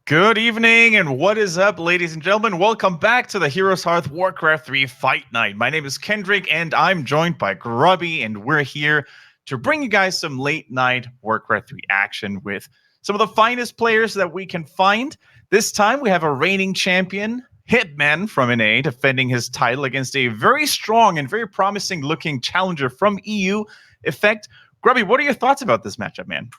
Good evening, and what is up, ladies and gentlemen? Welcome back to the HeroesHearth Warcraft 3 Fight Night. My name is Kendric, and I'm joined by Grubby, and we're here to bring you guys some late-night Warcraft 3 action with some of the finest players that we can find. This time, we have a reigning champion, Hitman from NA, defending his title against a very strong and very promising-looking challenger from EU, Effect. Grubby, what are your thoughts about this matchup, man?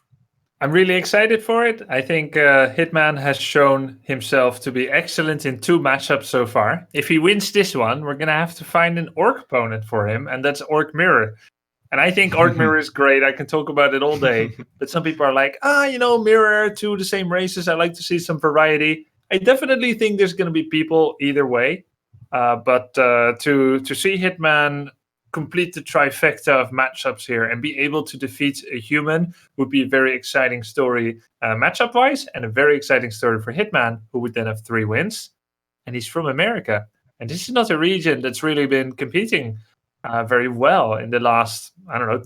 I'm really excited for it. I think Hitman has shown himself to be excellent in 2 matchups so far. If he wins this one, we're going to have to find an Orc opponent for him, and that's Orc Mirror. And I think Orc Mirror is great. I can talk about it all day. But some people are like, Mirror, 2 the same races. I like to see some variety. I definitely think there's going to be people either way. But to see Hitman complete the trifecta of matchups here and be able to defeat a human would be a very exciting story matchup-wise, and a very exciting story for Hitman, who would then have 3 wins. And he's from America. And this is not a region that's really been competing very well in the last,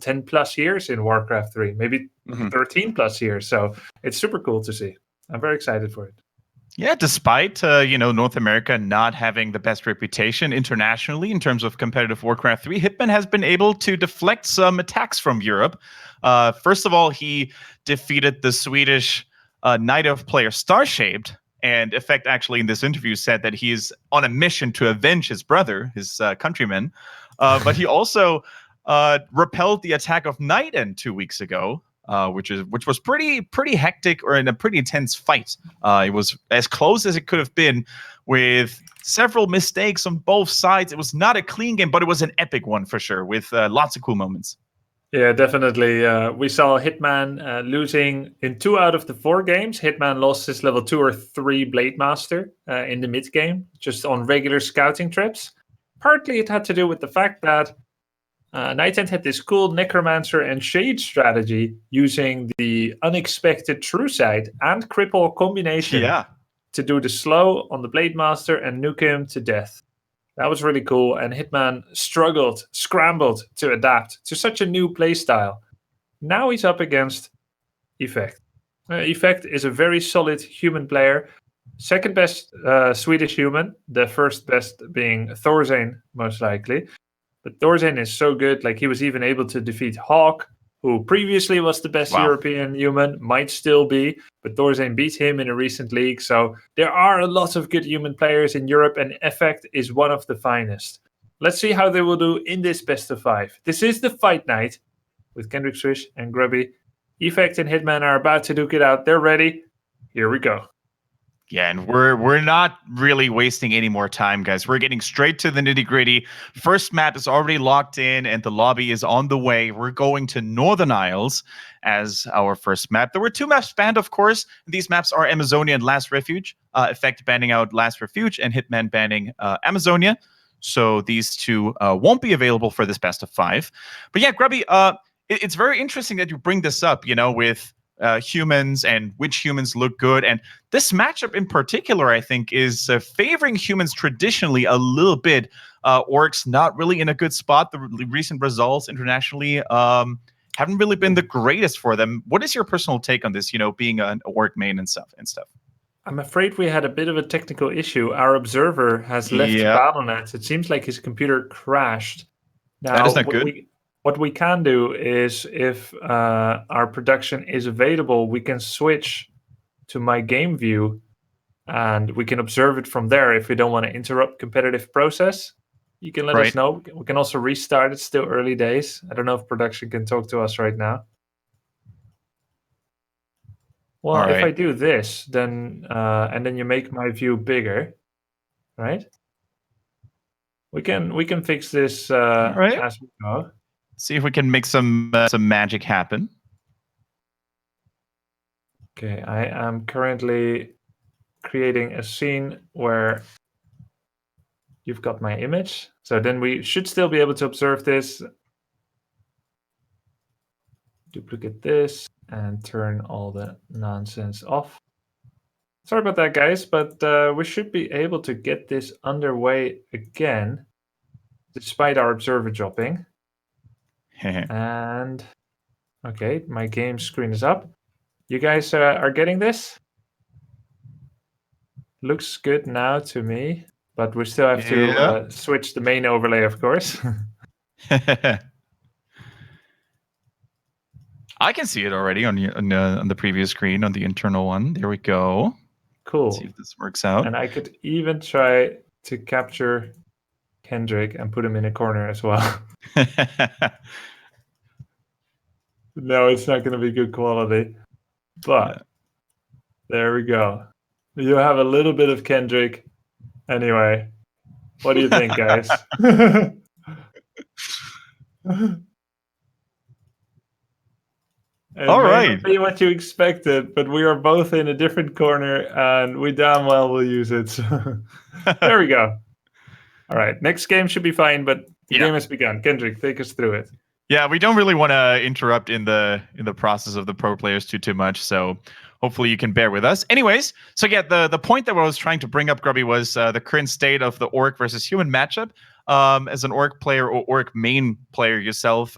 10 plus years in Warcraft 3, maybe 13 plus years. So it's super cool to see. I'm very excited for it. Yeah, despite North America not having the best reputation internationally in terms of competitive Warcraft 3, Hitman has been able to deflect some attacks from Europe. First of all, he defeated the Swedish Night Elf player Starshaped, and Effect actually in this interview said that he is on a mission to avenge his brother, his countryman. But he also repelled the attack of Night End 2 weeks ago. Which was pretty hectic, or in a pretty intense fight. It was as close as it could have been, with several mistakes on both sides. It was not a clean game, but it was an epic one for sure, with lots of cool moments. Yeah, definitely. We saw Hitman losing in 2 out of the 4 games. Hitman lost his level 2 or 3 Blade Master in the mid game, just on regular scouting trips. Partly it had to do with the fact that Night End had this cool Necromancer and Shade strategy using the unexpected True Sight and Cripple combination to do the slow on the Blade Master and nuke him to death. That was really cool, and Hitman scrambled to adapt to such a new playstyle. Now he's up against Effect. Effect is a very solid human player. Second best Swedish human, the first best being Thorzane, most likely. But Thorzane is so good, like he was even able to defeat Hawk, who previously was the best European human, might still be, but Thorzane beat him in a recent league. So there are a lot of good human players in Europe, and Effect is one of the finest. Let's see how they will do in this best of 5. This is the fight night with Kendric, Swish, and Grubby. Effect and Hitman are about to duke it out. They're ready. Here we go. Yeah, and we're not really wasting any more time, guys. We're getting straight to the nitty-gritty. First map is already locked in, and the lobby is on the way. We're going to Northern Isles as our first map. There were 2 maps banned, of course. These maps are Amazonia and Last Refuge. Effect banning out Last Refuge, and Hitman banning Amazonia. So these 2 won't be available for this best of 5. But yeah, Grubby, it's very interesting that you bring this up, with humans and which humans look good. And this matchup in particular, I think, is favoring humans traditionally a little bit. Orcs not really in a good spot. The recent results internationally haven't really been the greatest for them. What is your personal take on this, being an orc main and stuff? I'm afraid we had a bit of a technical issue. Our observer has left Battle.net. It seems like his computer crashed. Now, that is not good. What we can do is, if our production is available, we can switch to my game view, and we can observe it from there if we don't want to interrupt competitive process. You can let us know. We can also restart. It's still early days. I don't know if production can talk to us right now. Well, if I do this, then and then you make my view bigger, right? We can fix this as we go. See if we can make some magic happen. Okay, I am currently creating a scene where you've got my image. So then we should still be able to observe this. Duplicate this and turn all the nonsense off. Sorry about that, guys, but we should be able to get this underway again, despite our observer dropping. And okay, my game screen is up. You guys are getting this? Looks good now to me, but we still have to switch the main overlay, of course. I can see it already on the previous screen, on the internal one. There we go. Cool. Let's see if this works out. And I could even try to capture Kendric and put him in a corner as well. No, it's not going to be good quality. But there we go. You have a little bit of Kendric. Anyway, what do you think, guys? All right. May not be what you expected, but we are both in a different corner, and we damn well will use it. So there we go. All right, next game should be fine, but the game has begun. Kendric, take us through it. Yeah, we don't really want to interrupt in the process of the pro players too much, so hopefully you can bear with us. Anyways, so yeah, the point that I was trying to bring up, Grubby, was the current state of the orc versus human matchup. As an orc player or orc main player yourself,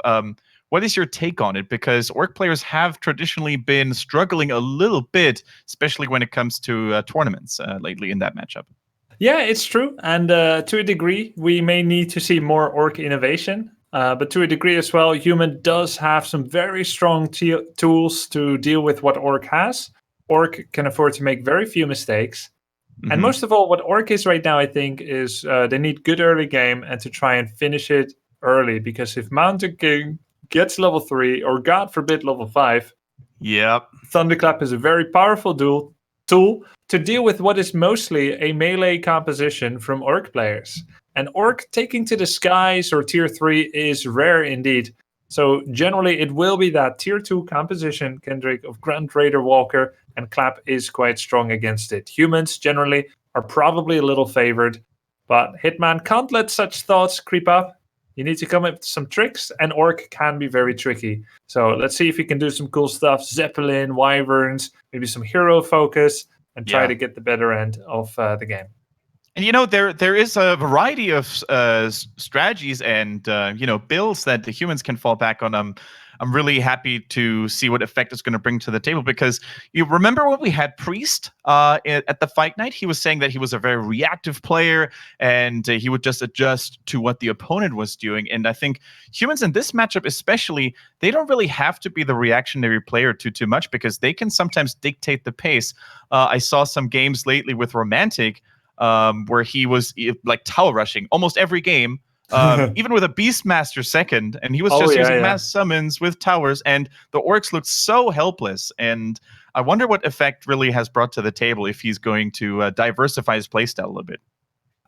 what is your take on it? Because orc players have traditionally been struggling a little bit, especially when it comes to tournaments lately in that matchup. Yeah, it's true. And to a degree, we may need to see more orc innovation. But to a degree as well, human does have some very strong tools to deal with what orc has. Orc can afford to make very few mistakes. Mm-hmm. And most of all, what orc is right now, I think, is they need good early game and to try and finish it early. Because if Mountain King gets level 3, or God forbid level 5, Thunderclap is a very powerful tool to deal with what is mostly a melee composition from orc players. And orc taking to the skies or tier 3 is rare indeed. So generally it will be that tier 2 composition, Kendric, of Grand Raider Walker, and Clap is quite strong against it. Humans generally are probably a little favored, but Hitman can't let such thoughts creep up. You need to come up with some tricks, and orc can be very tricky. So let's see if we can do some cool stuff. Zeppelin, Wyverns, maybe some hero focus, and try to get the better end of the game. And there is a variety of strategies and builds that the humans can fall back on. I'm really happy to see what effect it's going to bring to the table, because you remember when we had Priest at the fight night, he was saying that he was a very reactive player and he would just adjust to what the opponent was doing. And I think humans in this matchup especially, they don't really have to be the reactionary player too much, because they can sometimes dictate the pace. I saw some games lately with Romantic where he was like tower rushing almost every game. Even with a Beastmaster second, and he was using mass summons with towers, and the orcs looked so helpless. And I wonder what effect really has brought to the table if he's going to diversify his playstyle a little bit.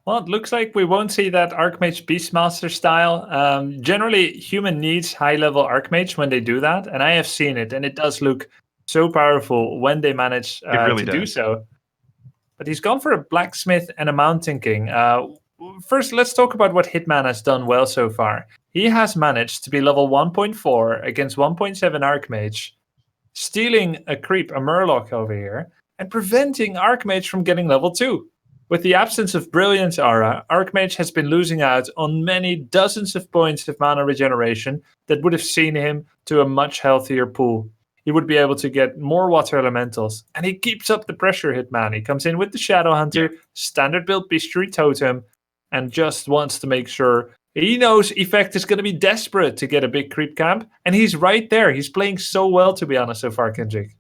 Well, it looks like we won't see that Archmage Beastmaster style. Generally, human needs high-level Archmage when they do that, and I have seen it, and it does look so powerful when they manage to do so. But he's gone for a Blacksmith and a Mountain King. First, let's talk about what Hitman has done well so far. He has managed to be level 1.4 against 1.7 Archmage, stealing a creep, a Murloc over here, and preventing Archmage from getting level 2. With the absence of Brilliance Aura, Archmage has been losing out on many dozens of points of mana regeneration that would have seen him to a much healthier pool. He would be able to get more water elementals, and he keeps up the pressure, Hitman. He comes in with the Shadow Hunter, standard build Bestiary Totem, and just wants to make sure. He knows Effect is going to be desperate to get a big creep camp, and he's right there. He's playing so well, to be honest, so far, Kendric.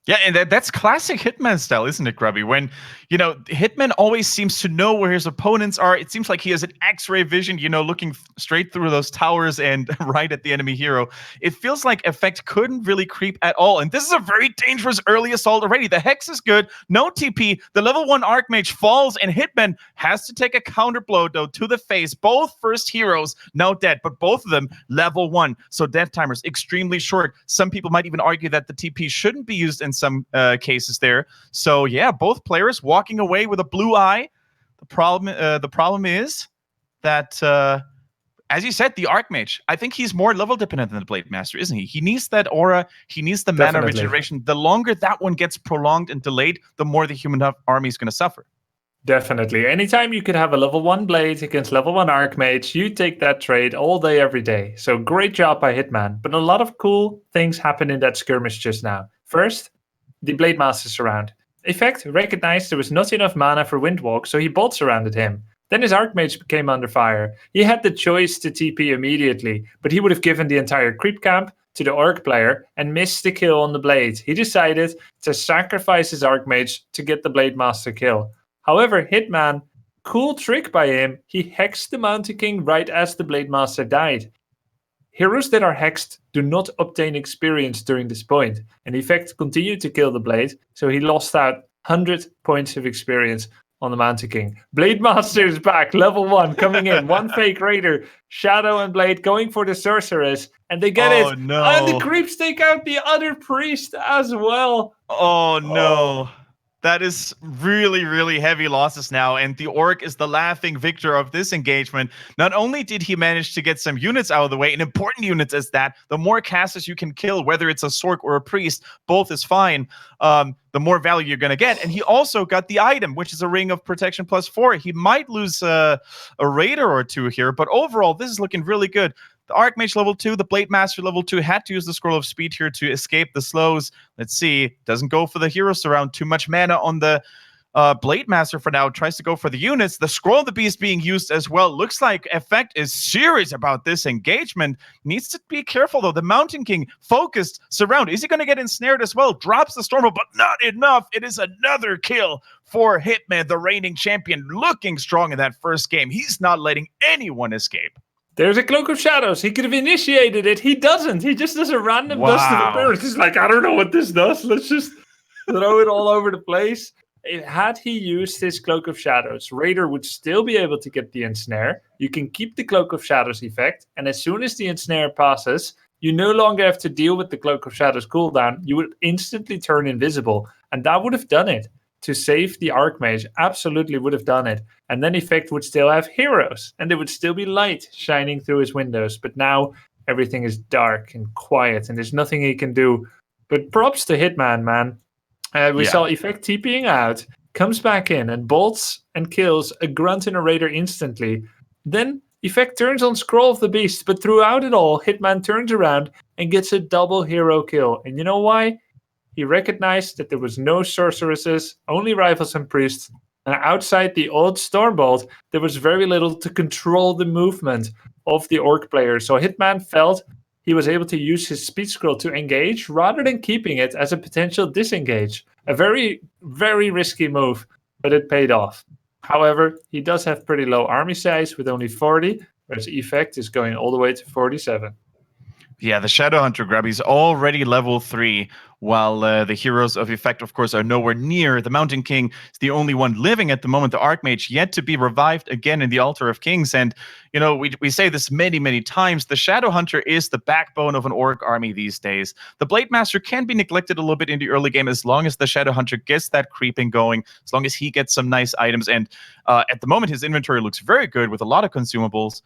Yeah, and that's classic Hitman style, isn't it, Grubby? When, Hitman always seems to know where his opponents are. It seems like he has an X-ray vision, looking straight through those towers and right at the enemy hero. It feels like Effect couldn't really creep at all. And this is a very dangerous early assault already. The Hex is good, no TP. The level 1 Archmage falls, and Hitman has to take a counter blow, though, to the face. Both first heroes now dead, but both of them level 1. So death timers extremely short. Some people might even argue that the TP shouldn't be used in some cases there. So yeah, both players walking away with a blue eye. The problem is that, as you said, the Archmage, I think he's more level dependent than the Blade Master, isn't he? He needs that aura, he needs the mana regeneration. The longer that one gets prolonged and delayed, the more the human army is going to suffer. Definitely. Anytime you could have a level 1 Blade against level 1 Archmage, you take that trade all day, every day. So great job by Hitman. But a lot of cool things happened in that skirmish just now. First, the Blade Master surround. Effect recognized there was not enough mana for Windwalk, so he bolt surrounded him. Then his Archmage came under fire. He had the choice to TP immediately, but he would have given the entire creep camp to the Orc player and missed the kill on the Blade. He decided to sacrifice his Archmage to get the Blade Master kill. However, Hitman, cool trick by him, he hexed the Mountain King right as the Blade Master died. Heroes that are hexed do not obtain experience during this point, and Effect continued to kill the Blade, so he lost out 100 points of experience on the Mountain King. Blade Master is back, level 1, coming in. One fake raider, Shadow and Blade going for the Sorceress, and they get it. No. And the creeps take out the other priest as well. Oh no. That is really, really heavy losses now, and the Orc is the laughing victor of this engagement. Not only did he manage to get some units out of the way, and important units as that, the more casters you can kill, whether it's a Sorc or a Priest, both is fine, the more value you're going to get. And he also got the item, which is a Ring of Protection +4. He might lose a Raider or two here, but overall, this is looking really good. The Archmage level 2, the Blade Master level 2 had to use the Scroll of Speed here to escape the slows. Let's see. Doesn't go for the Hero Surround. Too much mana on the Blade Master for now. Tries to go for the units. The Scroll of the Beast being used as well. Looks like Effect is serious about this engagement. Needs to be careful, though. The Mountain King focused surround. Is he going to get ensnared as well? Drops the Stormbolt, but not enough. It is another kill for Hitman, the reigning champion. Looking strong in that first game. He's not letting anyone escape. There's a Cloak of Shadows. He could have initiated it. He doesn't. He just does a random dust of appearance. He's like, I don't know what this does. Let's just throw it all over the place. Had he used his Cloak of Shadows, Raider would still be able to get the Ensnare. You can keep the Cloak of Shadows effect. And as soon as the Ensnare passes, you no longer have to deal with the Cloak of Shadows cooldown. You would instantly turn invisible. And that would have done it. To save the Archmage, absolutely would have done it. And then Effect would still have heroes, and there would still be light shining through his windows. But now everything is dark and quiet, and there's nothing he can do. But props to Hitman, man. We saw Effect TPing out, comes back in, and bolts and kills a Grunt and a Raider instantly. Then Effect turns on Scroll of the Beast, but throughout it all, Hitman turns around and gets a double hero kill. And you know why? He recognized that there was no sorceresses, only rivals and priests, and outside the old Stormbolt, there was very little to control the movement of the Orc player. So Hitman felt he was able to use his speed scroll to engage rather than keeping it as a potential disengage. A very, very risky move, but it paid off. However, he does have pretty low army size with only 40, whereas Effect is going all the way to 47. Yeah, the Shadowhunter Grubby's already level 3, while the heroes of Effect, of course, are nowhere near. The Mountain King is the only one living at the moment. The Archmage yet to be revived again in the Altar of Kings. And, you know, we say this many, many times. The Shadowhunter is the backbone of an Orc army these days. The Blade Master can be neglected a little bit in the early game as long as the Shadowhunter gets that creeping going, as long as he gets some nice items. And at the moment, his inventory looks very good with a lot of consumables.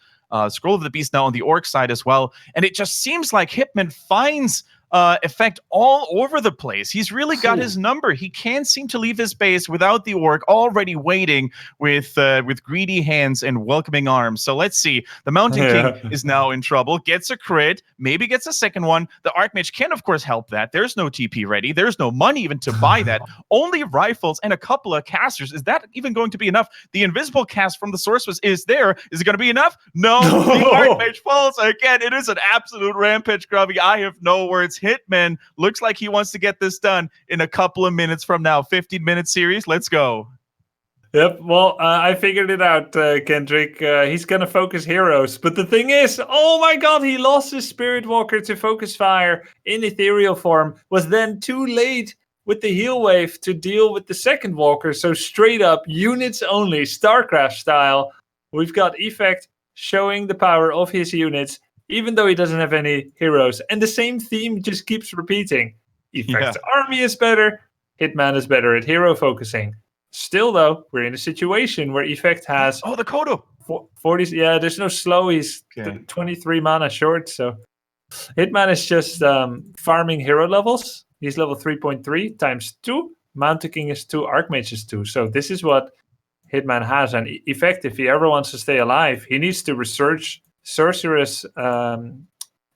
Scroll of the Beast now on the Orc side as well. And it just seems like Hitman finds Effect all over the place. He's really got his number. He can't seem to leave his base without the Orc already waiting with greedy hands and welcoming arms. So let's see. The Mountain King is now in trouble. Gets a crit, maybe gets a second one. The Archmage can, of course, help that. There's no TP ready. There's no money even to buy that. Only rifles and a couple of casters. Is that even going to be enough? The invisible cast from the Sorceress is there. Is it going to be enough? No. The Archmage falls again. It is an absolute rampage, Grubby. I have no words. Hitman looks like he wants to get this done in a couple of minutes from now. 15-minute series. Let's go. Yep, well, I figured it out, Kendric. He's going to focus heroes. But the thing is, oh my god, he lost his Spirit Walker to focus fire in ethereal form. Was then too late with the heal wave to deal with the second Walker. So straight up, units only, StarCraft style. We've got Effect showing the power of his units, even though he doesn't have any heroes. And the same theme just keeps repeating. Effect's army is better. Hitman is better at hero focusing. Still, though, we're in a situation where Effect has the Kodo. 40. Yeah, there's no slow. He's 23 mana short. So Hitman is just farming hero levels. He's level 3.3 times 2. Mountain King is 2. Archmage is 2. So this is what Hitman has. And Effect, if he ever wants to stay alive, he needs to research Sorceress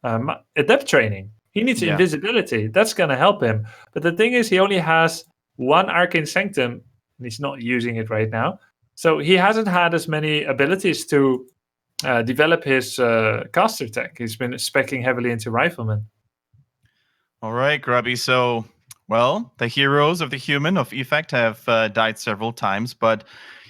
adept training. He needs invisibility. That's going to help him. But the thing is, he only has 1 Arcane Sanctum, and he's not using it right now. So he hasn't had as many abilities to develop his caster tech. He's been speccing heavily into Rifleman. All right, Grubby. So, well, the heroes of the human of Effect have died several times, but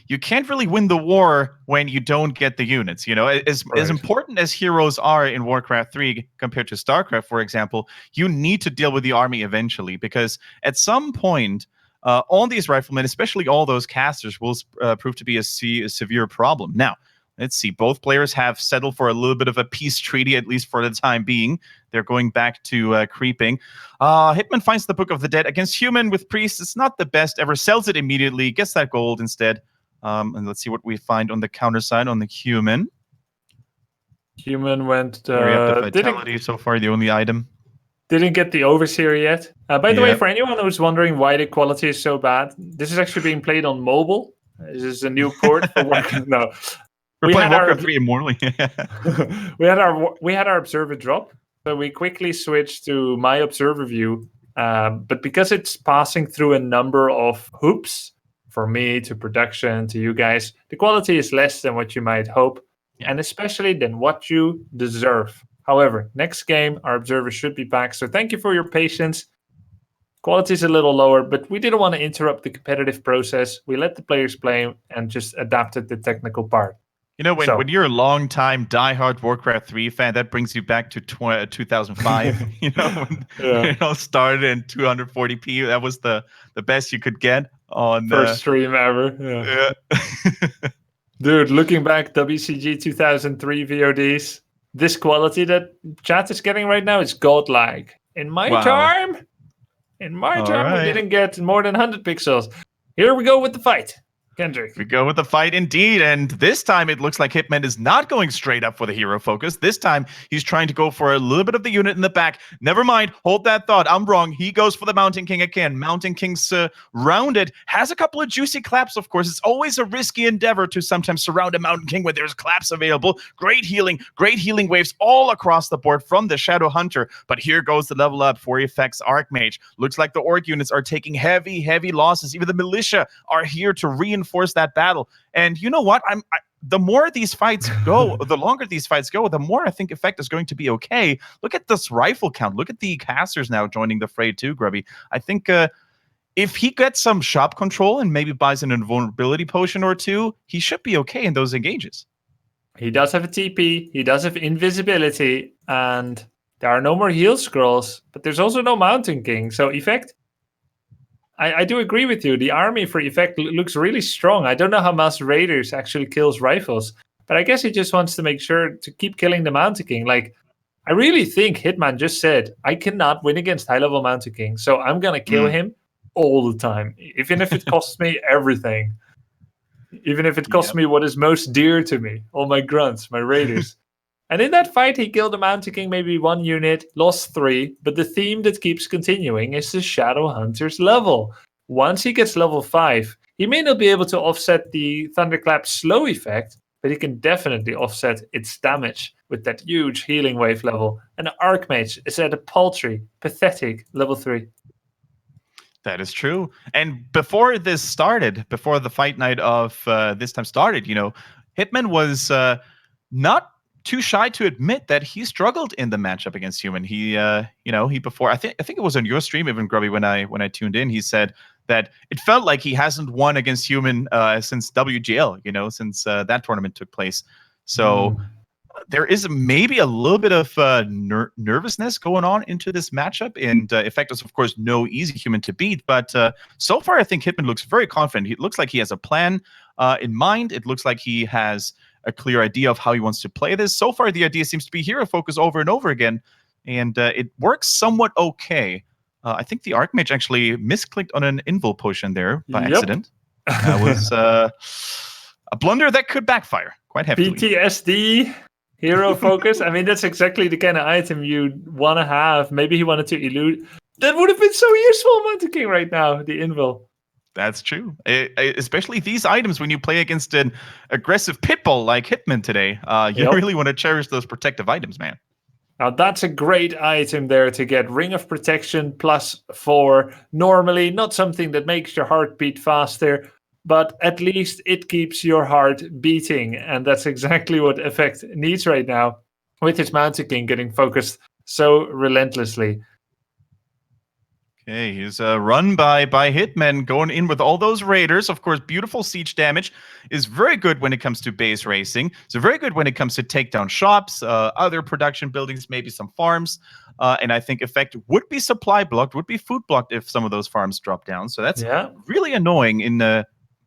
you can't really win the war when you don't get the units. You know, as important as heroes are in Warcraft 3 compared to StarCraft, for example, you need to deal with the army eventually, because at some point, all these riflemen, especially all those casters, will prove to be a severe problem. Now, let's see. Both players have settled for a little bit of a peace treaty, at least for the time being. They're going back to creeping. Hitman finds the Book of the Dead against human with priest. It's not the best ever. Sells it immediately. Gets that gold instead. And let's see what we find on the counter side on the human. Human went... we have the vitality so far, the only item. Didn't get the Overseer yet. By the way, for anyone who's wondering why the quality is so bad, this is actually being played on mobile. This is a new port for Warcraft. No. We're playing Warcraft 3 Immortally. we had our observer drop, so we quickly switched to my observer view. But because it's passing through a number of hoops, for me, to production, to you guys, the quality is less than what you might hope, and especially than what you deserve. However, next game, our observer should be back, so thank you for your patience. Quality is a little lower, but we didn't want to interrupt the competitive process. We let the players play and just adapted the technical part. You know, when you're a long-time diehard Warcraft 3 fan, that brings you back to 2005. You know, when it all started in 240p. That was the best you could get on first stream ever. Yeah. Dude, looking back, WCG 2003 VODs. This quality that chat is getting right now is godlike. In my time, we didn't get more than 100 pixels. Here we go with the fight. Kendric. We go with the fight indeed, and this time it looks like Hitman is not going straight up for the hero focus. This time he's trying to go for a little bit of the unit in the back. Never mind, hold that thought. I'm wrong. He goes for the Mountain King again. Mountain King's surrounded. Has a couple of juicy claps, of course. It's always a risky endeavor to sometimes surround a Mountain King when there's claps available. Great healing waves all across the board from the Shadow Hunter. But here goes the level up for Effect's Archmage. Looks like the Orc units are taking heavy losses. Even the Militia are here to reinforce that battle. And you know what? The more these fights go, the longer these fights go, the more I think Effect is going to be okay. Look at this rifle count. Look at the casters now joining the fray too, Grubby. I think if he gets some shop control and maybe buys an invulnerability potion or two, he should be okay in those engages. He does have a TP, he does have invisibility, and there are no more heal scrolls, but there's also no Mountain King. So Effect, I do agree with you. The army for Effect looks really strong. I don't know how Mass Raiders actually kills rifles, but I guess he just wants to make sure to keep killing the Mountain King. Like, I really think Hitman just said, I cannot win against high-level Mountain King, so I'm going to kill him all the time, even if it costs me everything. Even if it costs me what is most dear to me, all my grunts, my raiders. And in that fight, he killed the Mountain King, maybe 1 unit, lost 3. But the theme that keeps continuing is the Shadow Hunter's level. Once he gets level 5, he may not be able to offset the Thunderclap slow effect, but he can definitely offset its damage with that huge healing wave level. And the Archmage is at a paltry, pathetic level 3. That is true. And before this started, before the fight night of this time started, you know, Hitman was not too shy to admit that he struggled in the matchup against human. He, he before I think it was on your stream, even Grubby, when I tuned in, he said that it felt like he hasn't won against human since WGL, since that tournament took place. So there is maybe a little bit of nervousness going on into this matchup, and Effect is, of course, no easy human to beat. But so far, I think Hitman looks very confident. It looks like he has a plan in mind. It looks like he has a clear idea of how he wants to play this. So far, the idea seems to be hero focus over and over again, and it works somewhat okay. I think the Archmage actually misclicked on an invul potion there by Yep. accident. That was a blunder that could backfire quite heavily. PTSD, hero focus. I mean, that's exactly the kind of item you want to have. Maybe he wanted to elude. That would have been so useful, Mountain King, right now, the invul. That's true. Especially these items when you play against an aggressive pitbull like Hitman today. You really want to cherish those protective items, man. Now, that's a great item there to get. Ring of Protection +4. Normally, not something that makes your heart beat faster, but at least it keeps your heart beating. And that's exactly what Effect needs right now, with his Mountain King getting focused so relentlessly. Okay, he's run by Hitman, going in with all those raiders. Of course, beautiful siege damage is very good when it comes to base racing. So very good when it comes to take down shops, other production buildings, maybe some farms. And I think Effect would be supply blocked, would be food blocked if some of those farms drop down. So that's really annoying in the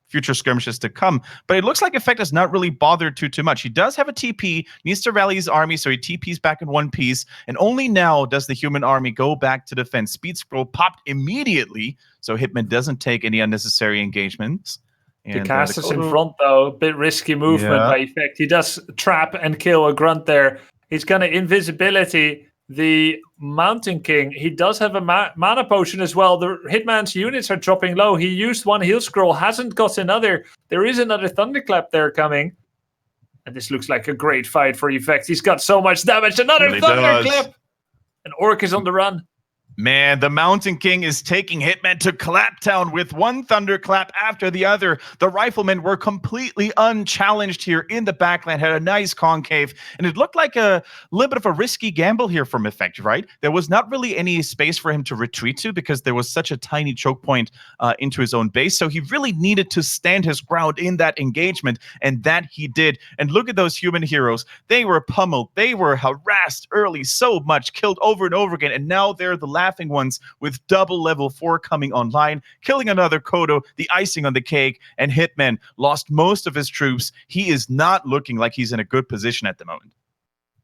future skirmishes to come. But it looks like Effect has not really bothered too much. He does have a TP, needs to rally his army, so he TPs back in one piece. And only now does the human army go back to defense. Speed scroll popped immediately, so Hitman doesn't take any unnecessary engagements. And, the caster's in front, though. A bit risky movement by Effect. He does trap and kill a grunt there. He's going to invisibility the Mountain King. He does have a mana potion as well. The Hitman's units are dropping low. He used one heal scroll, hasn't got another. There is another thunderclap there coming. And this looks like a great fight for Effect. He's got so much damage. Another thunderclap! An orc is on the run. Man, the Mountain King is taking Hitman to Claptown with one thunderclap after the other. The riflemen were completely unchallenged here in the backline, had a nice concave, and it looked like a little bit of a risky gamble here from Effect, right? There was not really any space for him to retreat to because there was such a tiny choke point into his own base, so he really needed to stand his ground in that engagement, and that he did. And look at those human heroes. They were pummeled. They were harassed early so much, killed over and over again, and now they're the laughing ones with double level 4 coming online, killing another Kodo, the icing on the cake, and Hitman lost most of his troops. He is not looking like he's in a good position at the moment.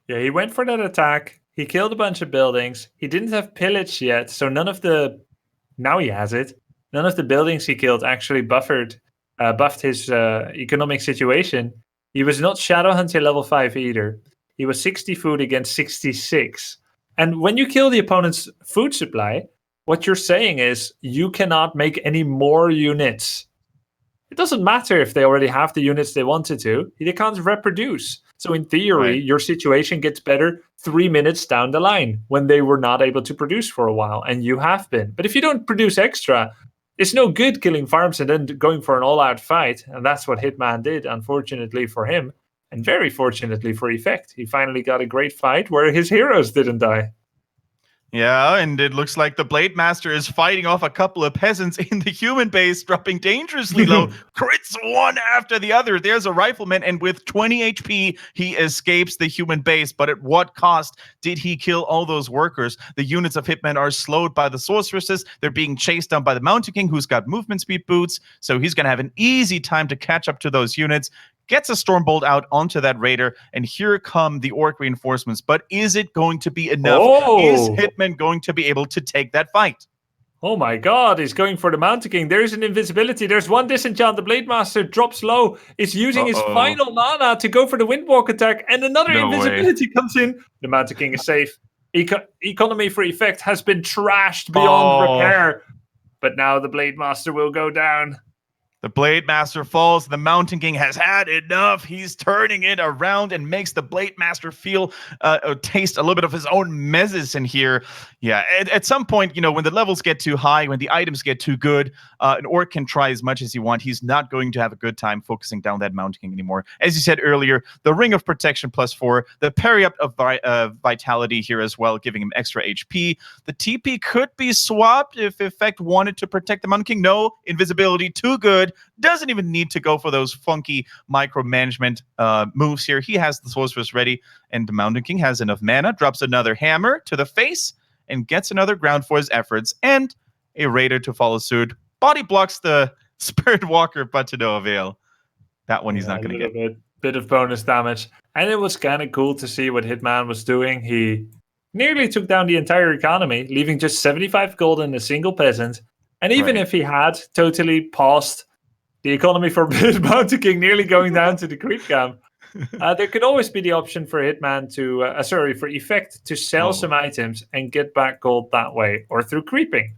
Yeah, he went for that attack. He killed a bunch of buildings. He didn't have pillage yet, so now he has it. None of the buildings he killed actually buffed his economic situation. He was not shadow hunting level 5 either. He was 60 food against 66. And when you kill the opponent's food supply, what you're saying is you cannot make any more units. It doesn't matter if they already have the units they wanted to. They can't reproduce. So in theory, your situation gets better 3 minutes down the line when they were not able to produce for a while, and you have been. But if you don't produce extra, it's no good killing farms and then going for an all-out fight. And that's what Hitman did, unfortunately for him. And very fortunately for Effect, he finally got a great fight where his heroes didn't die. Yeah, and it looks like the Blade Master is fighting off a couple of peasants in the human base, dropping dangerously low. Crits one after the other. There's a rifleman, and with 20 HP, he escapes the human base. But at what cost did he kill all those workers? The units of Hitman are slowed by the sorceresses. They're being chased down by the Mountain King, who's got movement speed boots. So he's going to have an easy time to catch up to those units. Gets a Stormbolt out onto that Raider, and here come the Orc reinforcements. But is it going to be enough? Is Hitman going to be able to take that fight? Oh my god, he's going for the Mountain King. There's an invisibility. There's one disenchant. The Blade Master drops low. Is using his final mana to go for the Windwalk attack, and another invisibility comes in. The Mountain King is safe. Economy for Effect has been trashed beyond repair. But now the Blade Master will go down. The Blade Master falls. The Mountain King has had enough. He's turning it around and makes the Blade Master feel taste a little bit of his own medicine here. Yeah, at some point, when the levels get too high, when the items get too good, an Orc can try as much as he wants. He's not going to have a good time focusing down that Mountain King anymore. As you said earlier, the Ring of Protection +4, the parry up of Vitality here as well, giving him extra HP. The TP could be swapped if Effect wanted to protect the Mountain King. No, invisibility, too good. Doesn't even need to go for those funky micromanagement moves here. He has the sorceress ready, and the Mountain King has enough mana, drops another hammer to the face, and gets another ground for his efforts, and a Raider to follow suit. Body blocks the Spirit Walker, but to no avail. That one he's not going to get. Bit of bonus damage. And it was kind of cool to see what Hitman was doing. He nearly took down the entire economy, leaving just 75 gold and a single peasant. And even if he had totally paused the economy for Bounty King, nearly going down to the creep camp, there could always be the option for Hitman for Effect to sell some items and get back gold that way, or through creeping.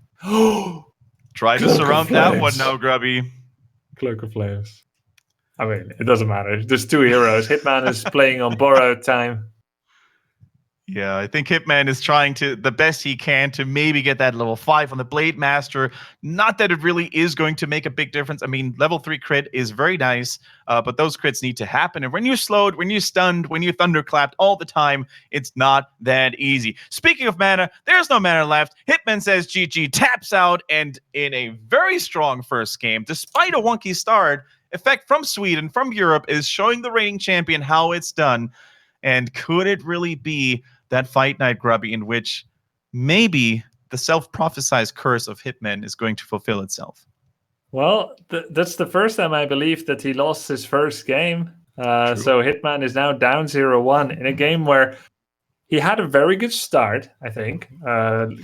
Try to surround that one now, Grubby. Cloak of Flames. I mean, it doesn't matter. There's 2 heroes. Hitman is playing on borrowed time. Yeah, I think Hitman is trying to the best he can to maybe get that level 5 on the Blade Master. Not that it really is going to make a big difference. I mean, level 3 crit is very nice, but those crits need to happen. And when you're slowed, when you're stunned, when you're thunderclapped all the time, it's not that easy. Speaking of mana, there's no mana left. Hitman says GG, taps out, and in a very strong first game, despite a wonky start, Effect from Sweden, from Europe, is showing the reigning champion how it's done. And could it really be that fight night, Grubby, in which maybe the self-prophesized curse of Hitman is going to fulfill itself? Well, that's the first time I believe that he lost his first game. So Hitman is now down 0-1 in a game where he had a very good start, I think,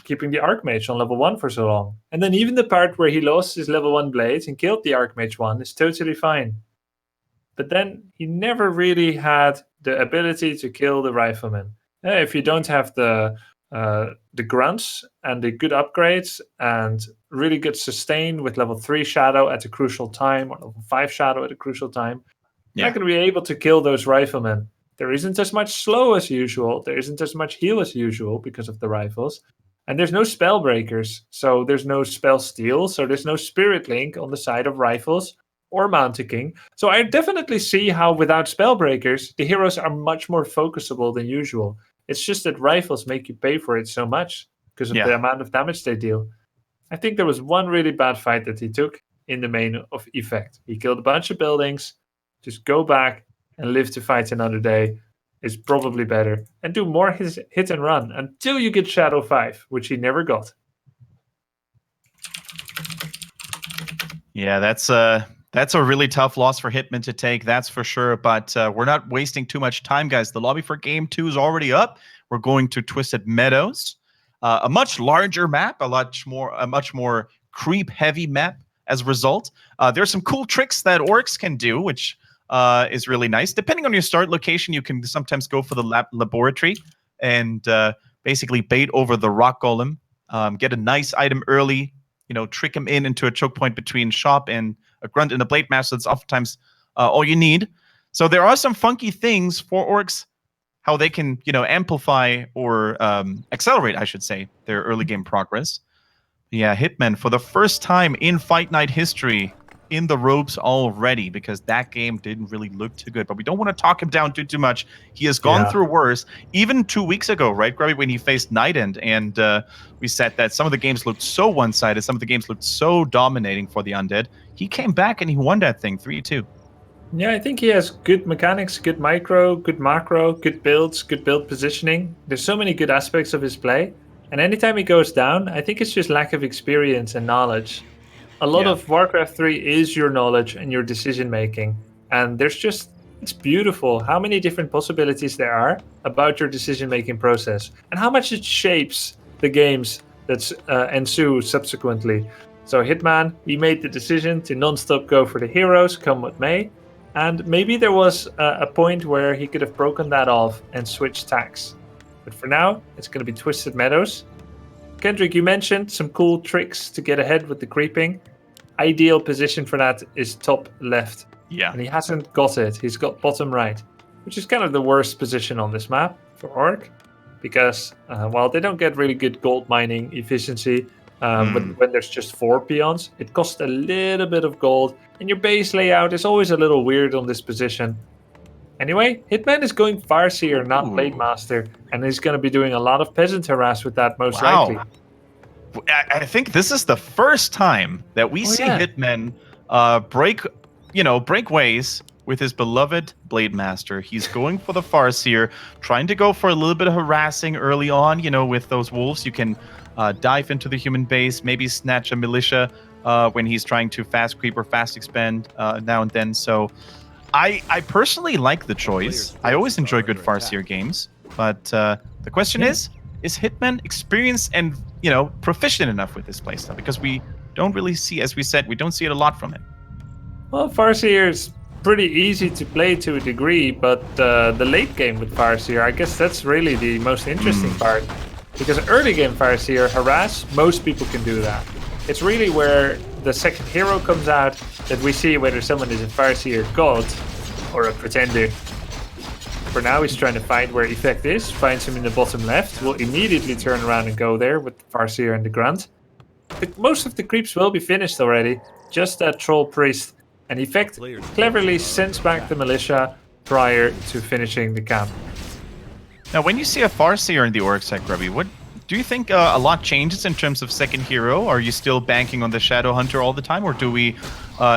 keeping the Archmage on level 1 for so long. And then even the part where he lost his level 1 blades and killed the Archmage 1 is totally fine. But then he never really had the ability to kill the Rifleman. If you don't have the grunts and the good upgrades and really good sustain with level 3 shadow at a crucial time or level 5 shadow at a crucial time, you're not going to be able to kill those Riflemen. There isn't as much slow as usual. There isn't as much heal as usual because of the rifles. And there's no spell breakers. So there's no spell steal. So there's no spirit link on the side of rifles or Mountain King. So I definitely see how without spell breakers, the heroes are much more focusable than usual. It's just that rifles make you pay for it so much because of the amount of damage they deal. I think there was one really bad fight that he took in the main of Effect. He killed a bunch of buildings. Just go back and live to fight another day is probably better. And do more hit and run until you get Shadow 5, which he never got. Yeah, that's a really tough loss for Hitman to take, that's for sure. But we're not wasting too much time, guys. The lobby for Game 2 is already up. We're going to Twisted Meadows, a much larger map, a much more creep-heavy map as a result. There's some cool tricks that orcs can do, which is really nice. Depending on your start location, you can sometimes go for the laboratory and basically bait over the rock golem, get a nice item early, trick him into a choke point between shop and a grunt and a blade master. That's oftentimes all you need. So there are some funky things for orcs, how they can, amplify or accelerate, I should say, their early game progress. Yeah, Hitman, for the first time in Fight Night history, in the ropes already, because that game didn't really look too good. But we don't want to talk him down too much. He has gone through worse. Even 2 weeks ago, right, Grubby, when he faced Night End, and we said that some of the games looked so one-sided, some of the games looked so dominating for the Undead. He came back and he won that thing 3-2. Yeah, I think he has good mechanics, good micro, good macro, good builds, good build positioning. There's so many good aspects of his play. And anytime he goes down, I think it's just lack of experience and knowledge. A lot of Warcraft 3 is your knowledge and your decision making. And it's beautiful how many different possibilities there are about your decision making process and how much it shapes the games that ensue subsequently. So Hitman, he made the decision to non-stop go for the heroes, come what may. And maybe there was a point where he could have broken that off and switched tax. But for now, it's going to be Twisted Meadows. Kendric, you mentioned some cool tricks to get ahead with the creeping. Ideal position for that is top left. Yeah. And he hasn't got it. He's got bottom right, which is kind of the worst position on this map for Orc. Because, while they don't get really good gold mining efficiency when there's just 4 peons, it costs a little bit of gold. And your base layout is always a little weird on this position. Anyway, Hitman is going Farseer, not Blade Master. And he's going to be doing a lot of Peasant Harass with that, most likely. I think this is the first time that we see Hitman break ways with his beloved Blade Master. He's going for the Farseer, trying to go for a little bit of harassing early on, with those wolves. You can dive into the human base, maybe snatch a militia when he's trying to fast creep or fast expand now and then. So I personally like the choice. I always enjoy good Farseer games, but the question is, is Hitman experienced and proficient enough with this playstyle? Because we don't really see, as we said, we don't see it a lot from it. Well, Farseer is pretty easy to play to a degree, but the late game with Farseer, I guess that's really the most interesting part. Because early game Farseer, harass, most people can do that. It's really where the second hero comes out that we see whether someone is a Farseer god or a pretender. For now, he's trying to find where Effect is, finds him in the bottom left, will immediately turn around and go there with the Farseer and the Grunt. Most of the creeps will be finished already, just that Troll Priest, and Effect cleverly sends back the Militia prior to finishing the camp. Now, when you see a Farseer in the Orc side, Grubby, what do you think a lot changes in terms of second hero? Are you still banking on the Shadow Hunter all the time, or do we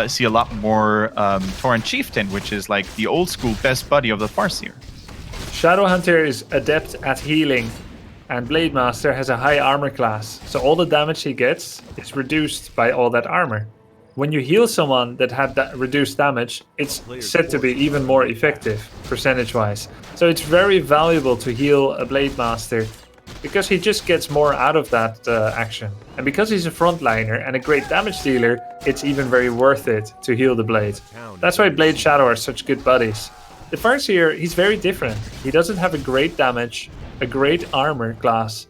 see a lot more Tauren Chieftain, which is like the old school best buddy of the Farseer? Shadow Hunter is adept at healing, and Blade Master has a high armor class, so all the damage he gets is reduced by all that armor. When you heal someone that had that reduced damage, it's said to be even more effective, percentage-wise. So it's very valuable to heal a Blade Master, because he just gets more out of that action. And because he's a frontliner and a great damage dealer, it's even very worth it to heal the Blade. That's why Blade Shadow are such good buddies. The Farseer, he's very different. He doesn't have a great damage, a great armor class.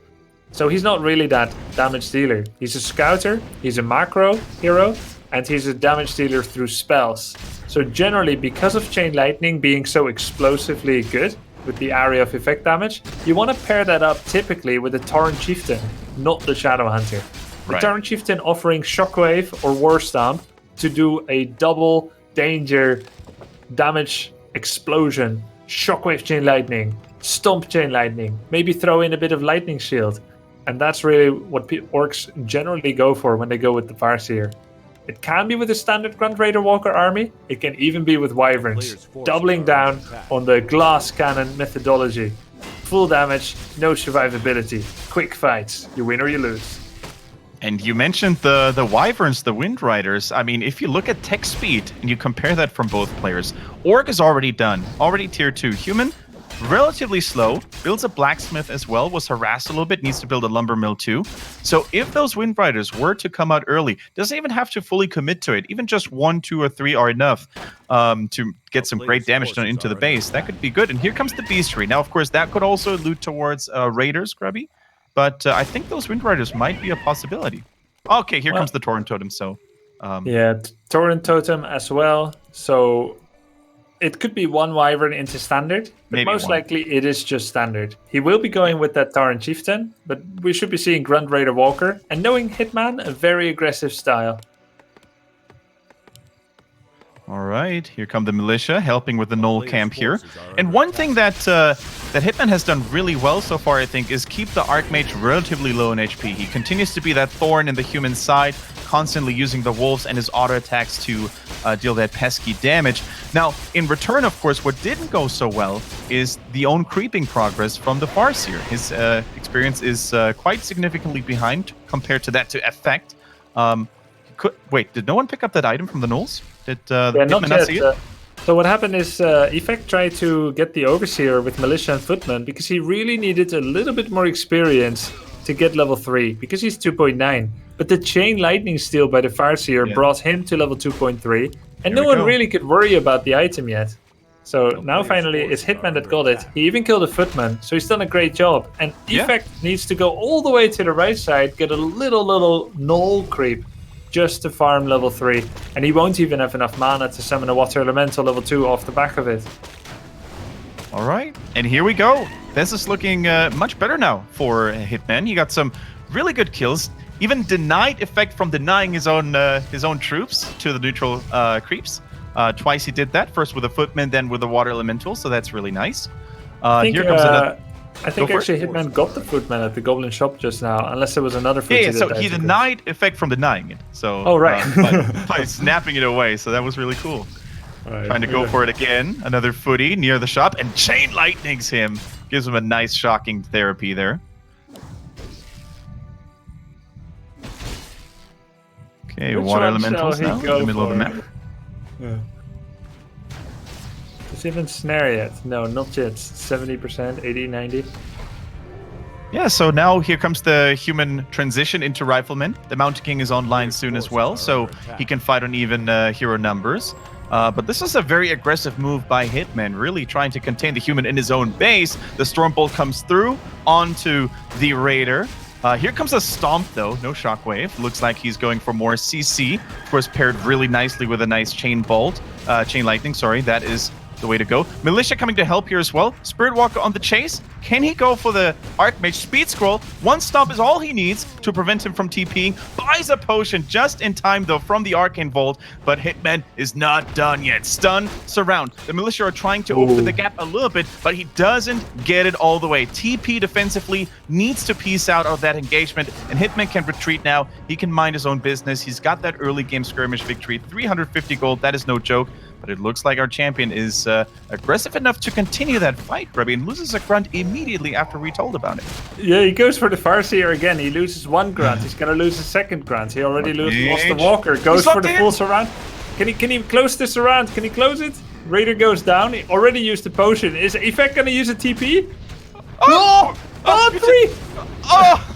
So he's not really that damage dealer. He's a scouter, he's a macro hero, and he's a damage dealer through spells. So generally, because of Chain Lightning being so explosively good with the area of effect damage, you want to pair that up typically with the Tauren Chieftain, not the Shadow Hunter. The Tauren Chieftain offering Shockwave or War Stomp to do a double danger damage explosion, Shockwave Chain Lightning, Stomp Chain Lightning, maybe throw in a bit of Lightning Shield. And that's really what orcs generally go for when they go with the Farseer. It can be with a standard Grunt Raider Walker army. It can even be with Wyverns, doubling down on the glass cannon methodology. Full damage, no survivability, quick fights, you win or you lose. And you mentioned the Wyverns, the Wind Riders. I mean, if you look at tech speed and you compare that from both players, Orc is already done, already tier 2. Human, relatively slow, builds a blacksmith as well, was harassed a little bit, needs to build a lumber mill too. So if those Wind Riders were to come out early, doesn't even have to fully commit to it. Even just 1, 2, or 3 are enough to get some great damage done into the base. That could be good. And here comes the Beastry. Now, of course, that could also allude towards Raiders, Grubby. But I think those Wind Riders might be a possibility. Okay, here comes the Tauren Totem. So, yeah, Tauren Totem as well. So it could be one Wyvern into standard, but maybe most likely it is just standard. He will be going with that Tauren Chieftain, but we should be seeing Grunt Raider Walker. And knowing Hitman, a very aggressive style. All right, here come the Militia helping with the Knoll camp here. And one thing that that Hitman has done really well so far, I think, is keep the Archmage relatively low in HP. He continues to be that thorn in the human side, constantly using the wolves and his auto attacks to deal that pesky damage. Now, in return, of course, what didn't go so well is the own creeping progress from the Farseer. His experience is quite significantly behind compared to that to Effect. Wait, did no one pick up that item from the Knolls? Did Hitman not see it? So what happened is Effect tried to get the Overseer with Militia and Footman because he really needed a little bit more experience to get level 3, because he's 2.9. But the Chain Lightning Steal by the Farseer brought him to level 2.3, and no one really could worry about the item yet. So now finally it's Hitman that got it. He even killed a Footman, so he's done a great job. And Effect needs to go all the way to the right side, get a little Knoll creep, just to farm level 3, and he won't even have enough mana to summon a Water Elemental level 2 off the back of it. All right, and here we go. This is looking much better now for Hitman. He got some really good kills, even denied Effect from denying his own troops to the neutral creeps. Twice he did that, first with a Footman, then with a Water Elemental, so that's really nice. Here comes another... I think actually Hitman got the Footman at the Goblin shop just now, unless there was another Footman. Yeah, so he denied Effect from denying it. So, by snapping it away, so that was really cool. Right. Trying to go for it again, another footy near the shop, and Chain Lightnings him. Gives him a nice shocking therapy there. Okay, Which Water Elementals now in the middle of the map. Yeah. Does he even snare yet? No, not yet. 70%, 80, 90. Yeah, so now here comes the human transition into Rifleman. The Mountain King is online soon as well, so he can fight on even hero numbers. But this is a very aggressive move by Hitman, really trying to contain the human in his own base. The Stormbolt comes through onto the Raider. Here comes a Stomp, though. No Shockwave. Looks like he's going for more CC. Of course, paired really nicely with a nice Chain Bolt. Chain Lightning, sorry. That is the way to go. Militia coming to help here as well. Spirit Walker on the chase. Can he go for the Archmage Speed Scroll? One Stomp is all he needs to prevent him from TPing. Buys a potion just in time, though, from the Arcane Vault. But Hitman is not done yet. Stun, surround. The Militia are trying to open the gap a little bit, but he doesn't get it all the way. TP defensively needs to piece out of that engagement, and Hitman can retreat now. He can mind his own business. He's got that early game skirmish victory. 350 gold. That is no joke. But it looks like our champion is aggressive enough to continue that fight, Grubby, and loses a grunt immediately after we told about it. Yeah, he goes for the Farseer again. He loses one grunt. He's going to lose a second grunt. He already lost the Walker. Goes for the full surround. Can he close this surround? Can he close it? Raider goes down. He already used the potion. Is Effect going to use a TP? Oh! Three! Oh!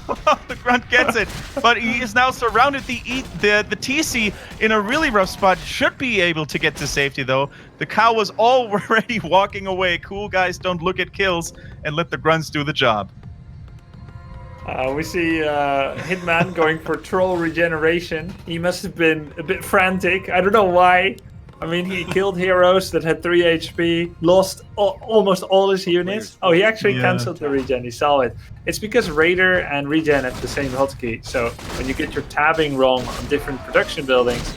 The grunt gets it, but he is now surrounded. The TC in a really rough spot. Should be able to get to safety, though. The cow was already walking away. Cool guys don't look at kills and let the grunts do the job. We see Hitman going for troll regeneration. He must have been a bit frantic. I don't know why. I mean, he killed heroes that had 3 HP, lost almost all his units. Oh, he actually cancelled the regen, he saw it. It's because Raider and regen have the same hotkey. So when you get your tabbing wrong on different production buildings,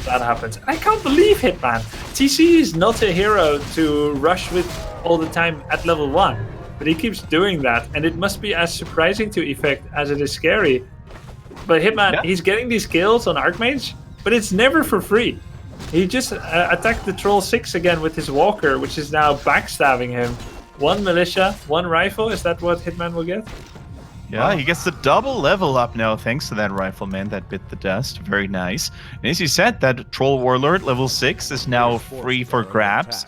that happens. And I can't believe Hitman. TC is not a hero to rush with all the time at level 1. But he keeps doing that, and it must be as surprising to Effect as it is scary. But Hitman, he's getting these kills on Archmage, but it's never for free. He just attacked the Troll 6 again with his Walker, which is now backstabbing him. 1 Militia, 1 Rifle. Is that what Hitman will get? Yeah, he gets the double level up now thanks to that Rifleman that bit the dust. Very nice. And as you said, that Troll Warlord level 6 is now free for grabs.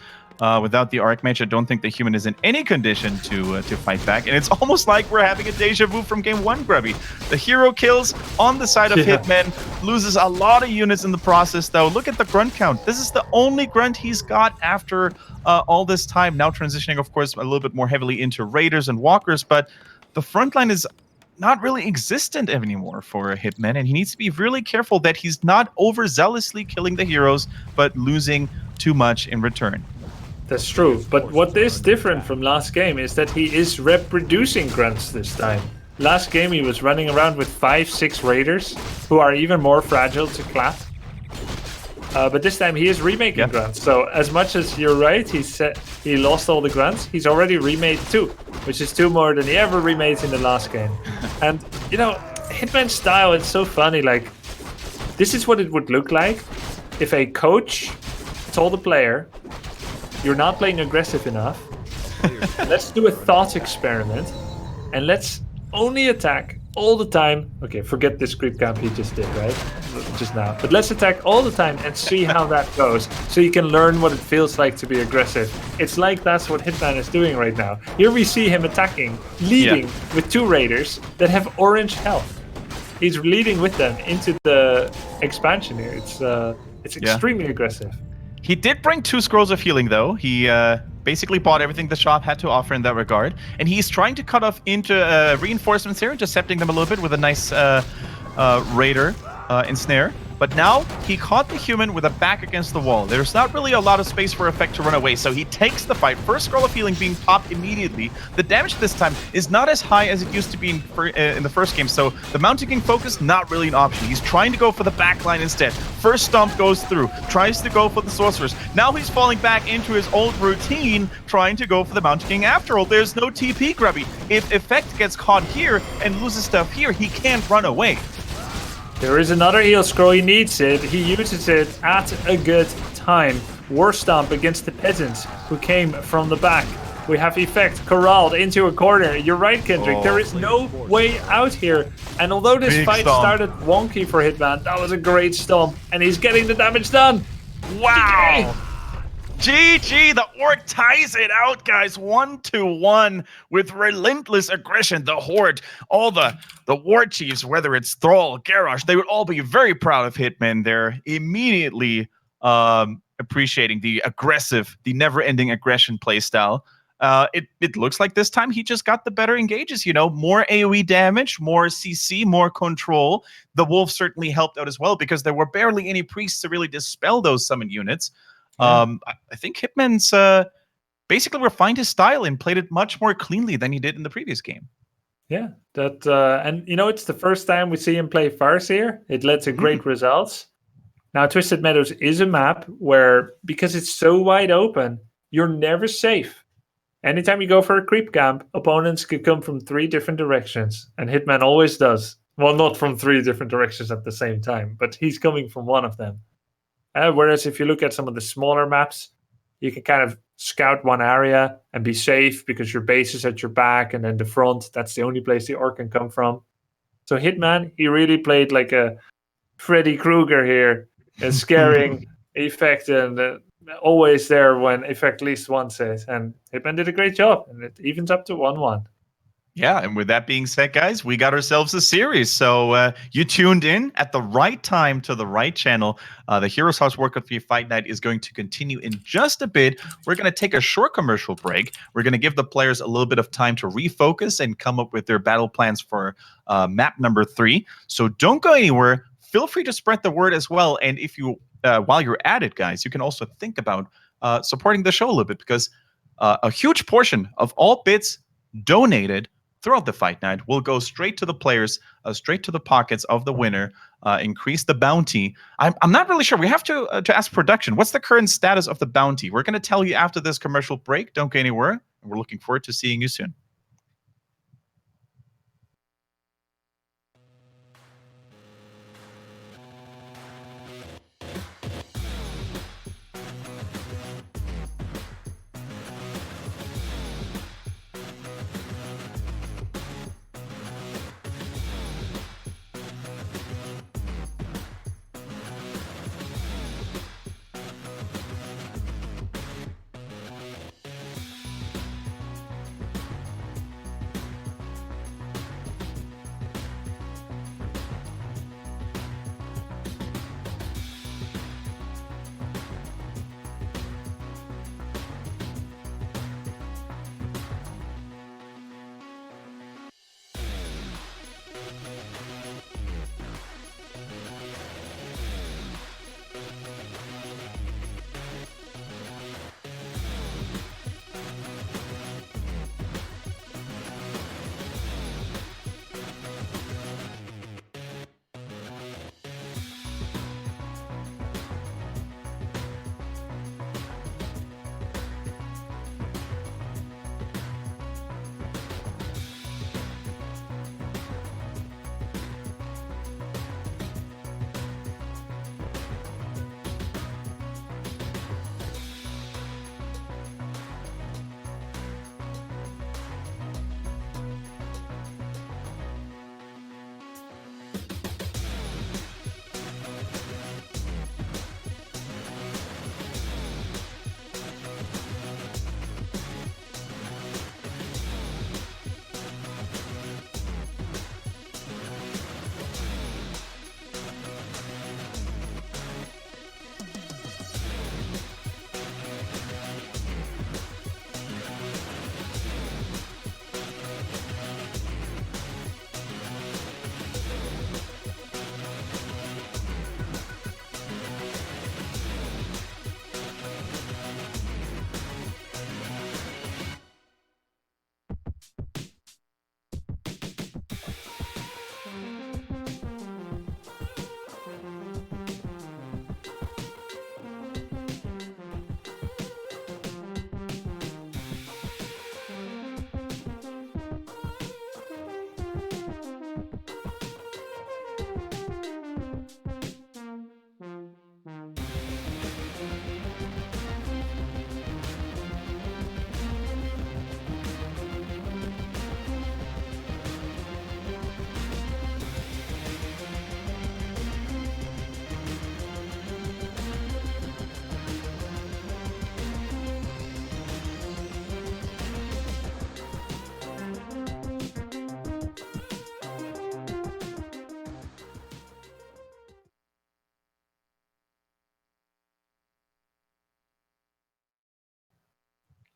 Without the Archmage, I don't think the human is in any condition to fight back. And it's almost like we're having a deja vu from game 1, Grubby. The hero kills on the side of Hitman, loses a lot of units in the process, though. Look at the grunt count. This is the only grunt he's got after all this time. Now transitioning, of course, a little bit more heavily into Raiders and Walkers, but the front line is not really existent anymore for Hitman, and he needs to be really careful that he's not overzealously killing the heroes, but losing too much in return. That's true, but what is different from last game is that he is reproducing grunts this time. Last game he was running around with 5-6 Raiders, who are even more fragile to clap. But this time he is remaking grunts, so as much as you're right, he lost all the grunts, he's already remade 2, which is 2 more than he ever remade in the last game. And, you know, Hitman's style, it's so funny, like, this is what it would look like if a coach told a player, you're not playing aggressive enough. Let's do a thought experiment. And let's only attack all the time. Okay, forget this creep camp he just did, right? Just now. But let's attack all the time and see how that goes. So you can learn what it feels like to be aggressive. It's like that's what Hitman is doing right now. Here we see him attacking, leading with 2 Raiders that have orange health. He's leading with them into the expansion here. It's extremely aggressive. He did bring 2 scrolls of healing, though. He basically bought everything the shop had to offer in that regard. And he's trying to cut off into reinforcements here, intercepting them a little bit with a nice Raider ensnare. But now he caught the human with a back against the wall. There's not really a lot of space for Effect to run away, so he takes the fight. First scroll of healing being popped immediately. The damage this time is not as high as it used to be in the first game, so the Mountain King focus, not really an option. He's trying to go for the backline instead. First stomp goes through, tries to go for the sorcerers. Now he's falling back into his old routine, trying to go for the Mountain King. After all, there's no TP, Grubby. If Effect gets caught here and loses stuff here, he can't run away. There is another heal scroll, he needs it. He uses it at a good time. War Stomp against the peasants who came from the back. We have Effect corralled into a corner. You're right, Kendric. There is no way out here. And although this fight started wonky for Hitman, that was a great stomp. And he's getting the damage done. Wow. GG, the Orc ties it out, guys. 1-1 with relentless aggression. The Horde, all the war chiefs, whether it's Thrall, Garrosh, they would all be very proud of Hitman. They're immediately appreciating the never-ending aggression playstyle. It looks like this time he just got the better engages, more AoE damage, more CC, more control. The Wolves certainly helped out as well because there were barely any priests to really dispel those summon units. I think Hitman's basically refined his style and played it much more cleanly than he did in the previous game. Yeah, and it's the first time we see him play Farseer. It led to great results. Now, Twisted Meadows is a map where, because it's so wide open, you're never safe. Anytime you go for a creep camp, opponents could come from 3 different directions, and Hitman always does. Well, not from 3 different directions at the same time, but he's coming from one of them. Whereas if you look at some of the smaller maps, you can kind of scout one area and be safe because your base is at your back, and then the front, that's the only place the Orc can come from. So Hitman, he really played like a Freddy Krueger here, a scaring effect, and always there when effect least wants it. And Hitman did a great job, and it evens up to 1-1. Yeah, and with that being said, guys, we got ourselves a series. So you tuned in at the right time to the right channel. The HeroesHearth Warcraft 3 Fight Night is going to continue in just a bit. We're going to take a short commercial break. We're going to give the players a little bit of time to refocus and come up with their battle plans for map number 3. So don't go anywhere. Feel free to spread the word as well. And if you, while you're at it, guys, you can also think about supporting the show a little bit, because a huge portion of all bits donated throughout the fight night will go straight to the players, straight to the pockets of the winner, increase the bounty. I'm not really sure. We have to ask production. What's the current status of the bounty? We're going to tell you after this commercial break. Don't go anywhere. We're looking forward to seeing you soon.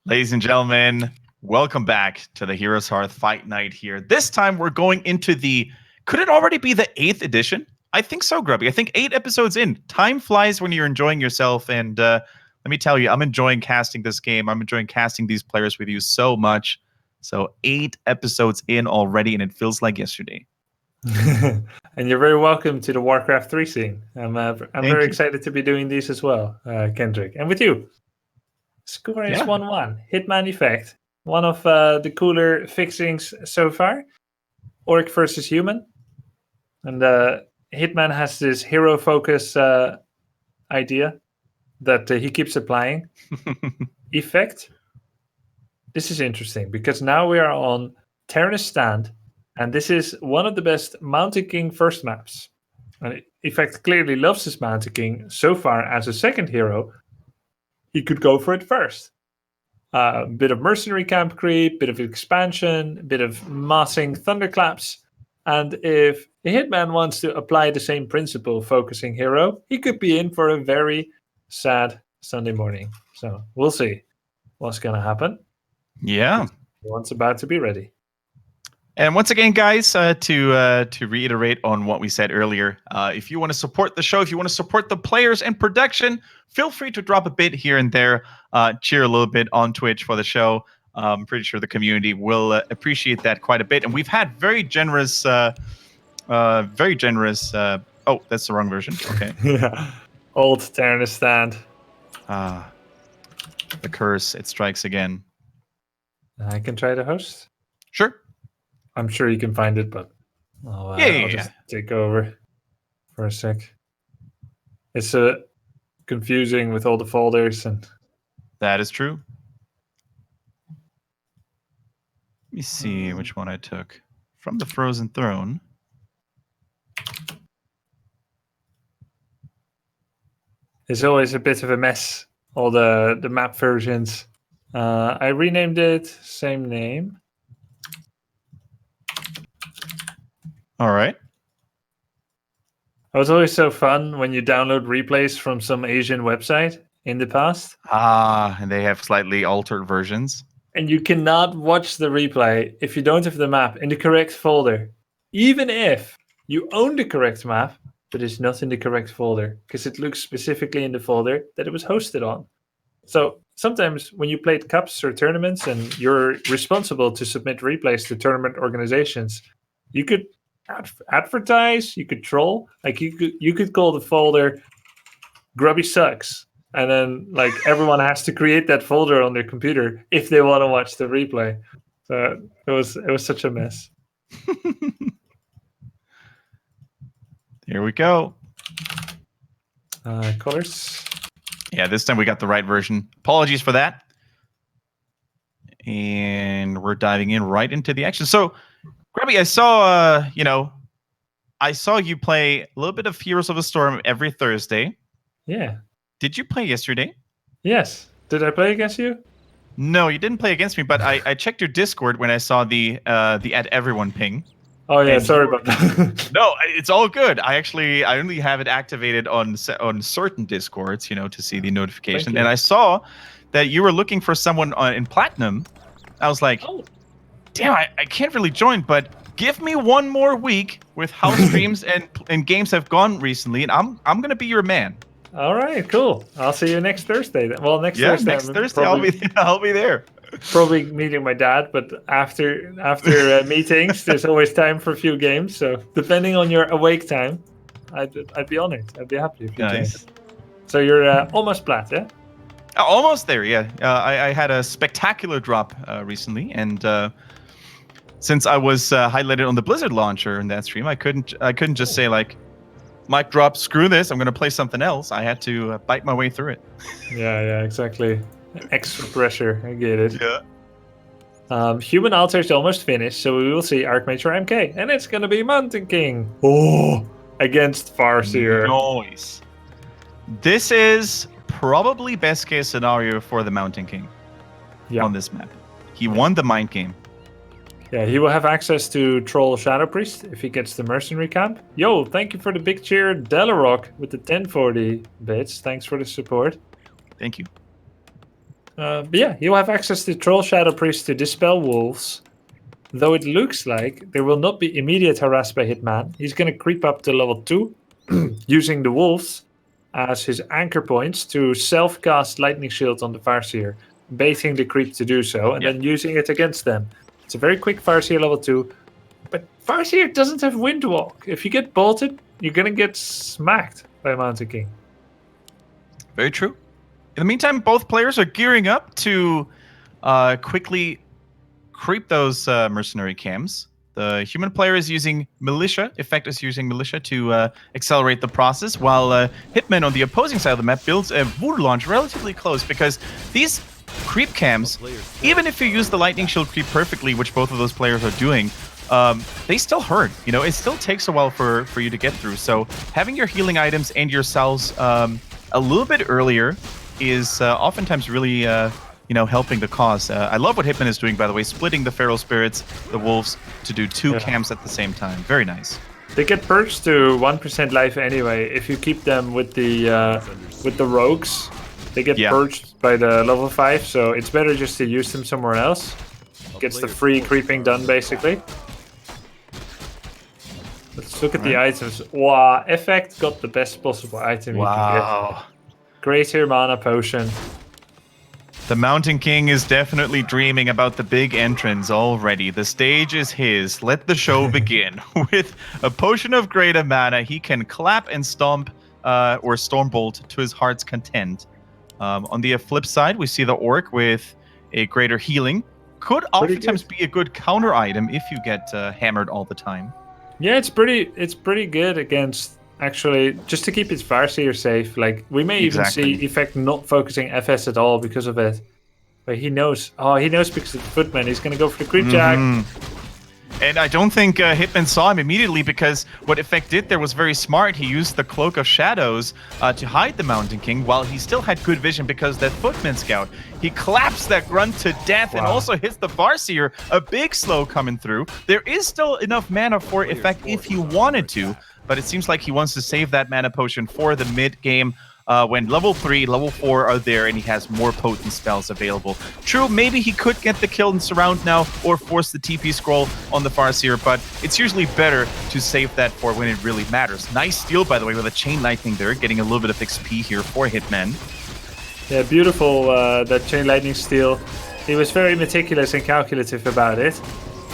Ladies and gentlemen, welcome back to the Heroes Hearth Fight Night here. This time we're going into could it already be the 8th edition? I think so, Grubby. I think 8 episodes in. Time flies when you're enjoying yourself, and let me tell you, I'm enjoying casting this game. I'm enjoying casting these players with you so much. So 8 episodes in already, and it feels like yesterday. And you're very welcome to the Warcraft 3 scene. I'm very excited to be doing these as well, Kendric. And with you. Score is 1-1. Hitman effect. One of the cooler fixings so far. Orc versus human. And Hitman has this hero focus idea that he keeps applying. Effect. This is interesting because now we are on Terran's Stand. And this is one of the best Mountain King first maps. And Effect clearly loves his Mountain King so far as a second hero. He could go for it first. A bit of mercenary camp creep, bit of expansion, bit of mossing thunderclaps. And if the Hitman wants to apply the same principle, focusing hero, he could be in for a very sad Sunday morning. So we'll see what's going to happen. Yeah. One's about to be ready. And once again, guys, to reiterate on what we said earlier, if you want to support the show, if you want to support the players and production, feel free to drop a bit here and there, cheer a little bit on Twitch for the show. I'm pretty sure the community will appreciate that quite a bit. And we've had very generous. Oh, that's the wrong version. Okay. Yeah. Old Terran's Stand. The curse, it strikes again. I can try to host. Sure. I'm sure you can find it, but I'll just take over for a sec. It's confusing with all the folders. And that is true. Let me see which one I took. From the Frozen Throne. It's always a bit of a mess, all the map versions. I renamed it, same name. All right. It was always so fun when you download replays from some Asian website in the past. And they have slightly altered versions. And you cannot watch the replay if you don't have the map in the correct folder. Even if you own the correct map, but it's not in the correct folder because it looks specifically in the folder that it was hosted on. So sometimes when you played cups or tournaments and you're responsible to submit replays to tournament organizations, you could advertise, you could troll, like you could call the folder Grubby Sucks, and then like everyone has to create that folder on their computer if they want to watch the replay. So it was such a mess. Here we go. Colors. Yeah, this time we got the right version. Apologies for that. And we're diving in right into the action. So Grubby, I saw, I saw you play a little bit of Heroes of the Storm every Thursday. Yeah. Did you play yesterday? Yes. Did I play against you? No, you didn't play against me, but I checked your Discord when I saw the at everyone ping. Oh yeah, sorry about that. No, it's all good. I only have it activated on certain Discords, to see the notification. And I saw that you were looking for someone in Platinum. I was like, damn, I can't really join, but give me one more week with how streams and games have gone recently, and I'm gonna be your man. All right, cool. I'll see you next Thursday. Well, next Thursday. Next Thursday, I'll be there. Probably meeting my dad, but after meetings, there's always time for a few games. So depending on your awake time, I'd be honored. I'd be happy if you join. So you're almost plat, yeah? Almost there, yeah. I had a spectacular drop recently, and since I was highlighted on the Blizzard launcher in that stream, I couldn't just say like, mic drop, screw this, I'm gonna play something else. I had to bite my way through it. Yeah, exactly. Extra pressure, I get it. Yeah. Human Altar is almost finished, so we will see Archmage or MK, and it's gonna be Mountain King. Oh, against Farseer. Nice. This is probably best case scenario for the Mountain King on this map. He won the mind game. Yeah, he will have access to Troll Shadow Priest if he gets the Mercenary Camp. Yo, thank you for the big cheer, Delarock, with the 1040 bits. Thanks for the support. Thank you. But yeah, you'll have access to Troll Shadow Priest to dispel wolves. Though it looks like there will not be immediate harass by Hitman. He's going to creep up to level 2, using the wolves as his anchor points to self-cast Lightning Shield on the Farseer, baiting the creep to do so, and then using it against them. It's a very quick Farseer level 2, but Farseer doesn't have Windwalk. If you get bolted, you're going to get smacked by Mountain King. Very true. In the meantime, both players are gearing up to quickly creep those mercenary cams. The human player is using Militia. Effect is using Militia to accelerate the process, while Hitman on the opposing side of the map builds a Voodoo launch relatively close, because these creep cams, even if you use the Lightning Shield creep perfectly, which both of those players are doing, they still hurt. You know, it still takes a while for you to get through. So having your healing items and your cells a little bit earlier is oftentimes really helping the cause. I love what Hitman is doing, by the way, splitting the Feral Spirits, the Wolves, to do 2 camps at the same time. Very nice. They get perched to 1% life anyway. If you keep them with the Rogues, they get purged by the level 5, so it's better just to use them somewhere else. Gets the free creeping done, basically. Let's look at the items. Wow, Effect got the best possible item you can get. Greater Mana Potion. The Mountain King is definitely dreaming about the big entrance already. The stage is his. Let the show begin. With a Potion of Greater Mana, he can clap and stomp or Stormbolt to his heart's content. On the flip side, we see the Orc with a Greater Healing. Could oftentimes be a good counter item if you get hammered all the time. Yeah, it's pretty good against... Actually, just to keep his Farseer safe, like we may even see Effect not focusing FS at all because of it. But he knows. Oh, he knows because of the Footman. He's going to go for the Creep Jack. And I don't think Hitman saw him immediately, because what Effect did there was very smart. He used the Cloak of Shadows to hide the Mountain King while he still had good vision because that Footman Scout. He claps that Grunt to death and also hits the Farseer. A big slow coming through. There is still enough mana for Effect if he wanted to, but it seems like he wants to save that mana potion for the mid game when level 3, level 4 are there and he has more potent spells available. True, maybe he could get the kill and surround now or force the TP scroll on the Farseer, but it's usually better to save that for when it really matters. Nice steal, by the way, with a Chain Lightning there, getting a little bit of XP here for Hitman. Yeah, beautiful, that Chain Lightning steal. He was very meticulous and calculative about it.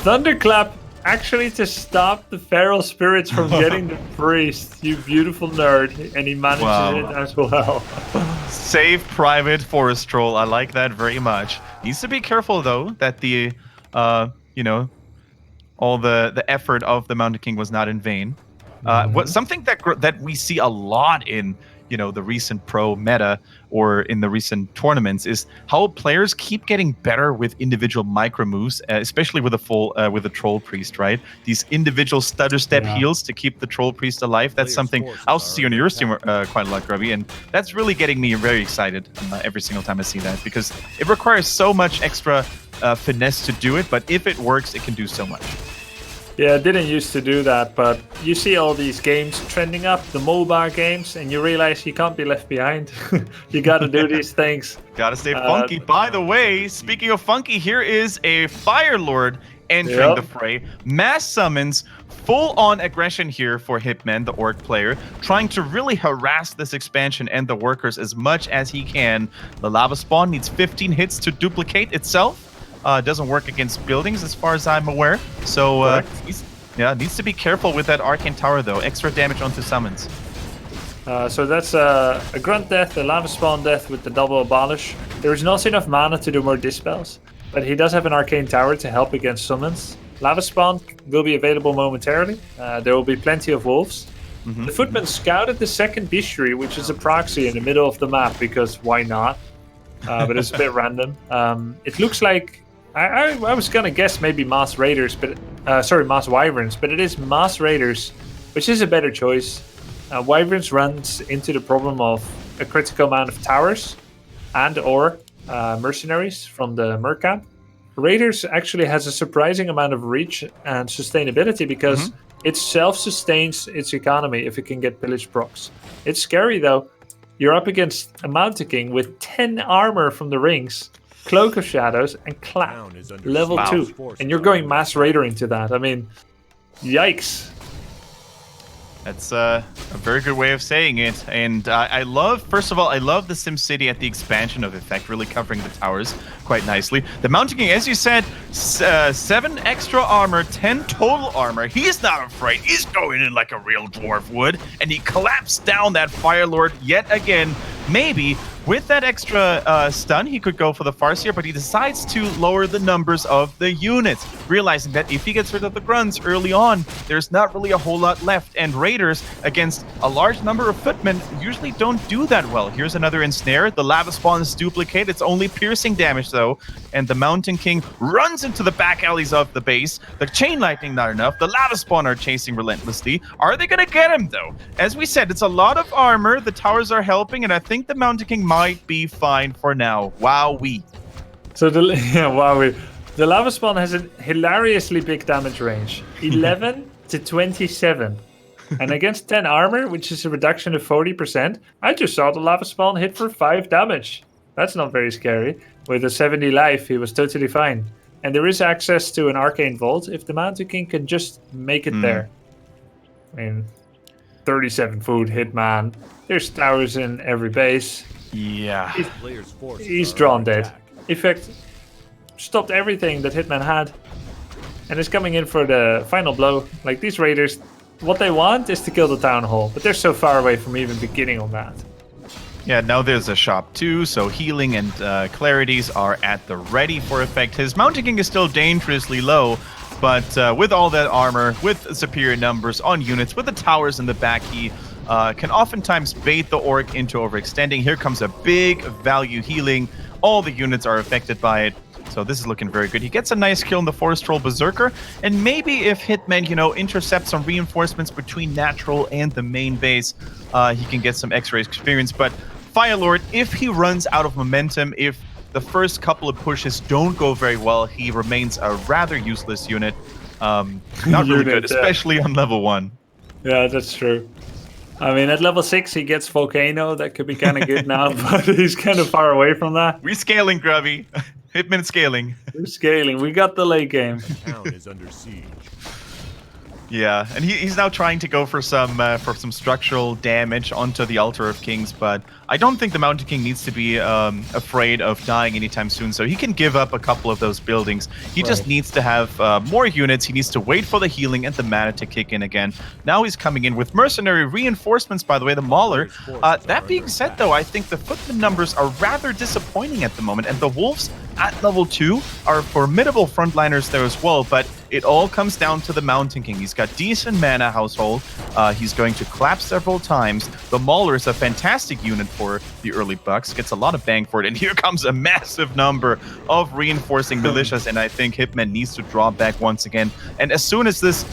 Thunderclap actually to stop the Feral Spirits from getting the Priest. You beautiful nerd. And he manages it as well. Save Private Forest Troll. I like that very much. Needs to be careful, though, that the, all the effort of the Mountain King was not in vain. Something that we see a lot in the recent pro meta or in the recent tournaments is how players keep getting better with individual micro moves, especially with a Troll Priest, right? These individual stutter step heals to keep the Troll Priest alive. That's something I also see on your stream quite a lot, Grubby, and that's really getting me very excited every single time I see that, because it requires so much extra finesse to do it, but if it works, it can do so much. Yeah, it didn't used to do that, but you see all these games trending up, the mobile games, and you realize you can't be left behind. You gotta do these things. Gotta stay funky. By the way, speaking of funky, here is a Fire Lord entering the fray. Mass summons, full-on aggression here for Hitman, the Orc player, trying to really harass this expansion and the workers as much as he can. The Lava Spawn needs 15 hits to duplicate itself. Doesn't work against buildings as far as I'm aware. So needs to be careful with that Arcane Tower though. Extra damage onto summons. So that's a Grunt death, a Lava Spawn death with the double Abolish. There is not enough mana to do more Dispels, but he does have an Arcane Tower to help against summons. Lava Spawn will be available momentarily. There will be plenty of Wolves. The Footman scouted the second Bestiary, which is a proxy in the middle of the map, because why not? But it's a bit random. It looks like... I was gonna guess maybe Mass Raiders, but Mass Wyverns, but it is Mass Raiders, which is a better choice. Wyverns runs into the problem of a critical amount of towers and/or mercenaries from the Merc camp. Raiders actually has a surprising amount of reach and sustainability because it self-sustains its economy if it can get pillage procs. It's scary though. you're up against a Mountain King with 10 armor from the rings, Cloak of Shadows, and Clap, level 2. And you're going mass raider into that. I mean, yikes. That's a very good way of saying it. And I love, first of all, I love the SimCity at the expansion of effect, really covering the towers quite nicely. The Mountain King, as you said, 7 extra armor, 10 total armor. He's not afraid. He's going in like a real dwarf would. And he collapsed down that Fire Lord yet again. Maybe with that extra stun, he could go for the Farseer, but he decides to lower the numbers of the units, realizing that if he gets rid of the Grunts early on, there's not really a whole lot left, and Raiders against a large number of footmen usually don't do that well. Here's another ensnare. The Lava Spawn is duplicated. It's only piercing damage, though, and the Mountain King runs into the back alleys of the base. The Chain Lightning, not enough. The Lava Spawn are chasing relentlessly. Are they going to get him, though? As we said, it's a lot of armor. The towers are helping, and I think the Mountain King might be fine for now. Wowee. So wowee. The Lava Spawn has a hilariously big damage range. 11 to 27. And against 10 armor, which is a reduction of 40%, I just saw the Lava Spawn hit for 5 damage. That's not very scary. With a 70 life, he was totally fine. And there is access to an Arcane Vault if the Mountain King can just make it there. I mean, 37 food, Hitman. There's towers in every base. Yeah. He's drawn dead. Effect stopped everything that Hitman had. And is coming in for the final blow. Like, these raiders, what they want is to kill the town hall, but they're so far away from even beginning on that. Yeah, now there's a shop too, so healing and clarities are at the ready for effect. His Mountain King is still dangerously low, but with all that armor, with superior numbers on units, with the towers in the back, he can oftentimes bait the orc into overextending. Here comes a big value healing. All the units are affected by it. So this is looking very good. He gets a nice kill in the Forest Troll Berserker. And maybe if Hitman, intercepts some reinforcements between Natural and the main base, he can get some X-ray experience. But Fire Lord, if he runs out of momentum, if the first couple of pushes don't go very well, he remains a rather useless unit. Not really good, especially on level 1. Yeah, that's true. I mean, at level 6, he gets Volcano. That could be kind of good now, but he's kind of far away from that. We're scaling, Grubby. Hitman scaling. We're scaling. We got the late game. Town is under siege. Yeah, and he's now trying to go for some structural damage onto the Altar of Kings, but I don't think the Mountain King needs to be afraid of dying anytime soon, so he can give up a couple of those buildings. He just needs to have more units. He needs to wait for the healing and the mana to kick in again. Now he's coming in with mercenary reinforcements, by the way, the Mauler. That being said, though, I think the footman numbers are rather disappointing at the moment, and the Wolves at level 2 are formidable frontliners there as well, but it all comes down to the Mountain King. He's got decent mana household. He's going to clap several times. The Mauler is a fantastic unit for the early bucks. Gets a lot of bang for it. And here comes a massive number of reinforcing militias. And I think Hitman needs to draw back once again. And as soon as this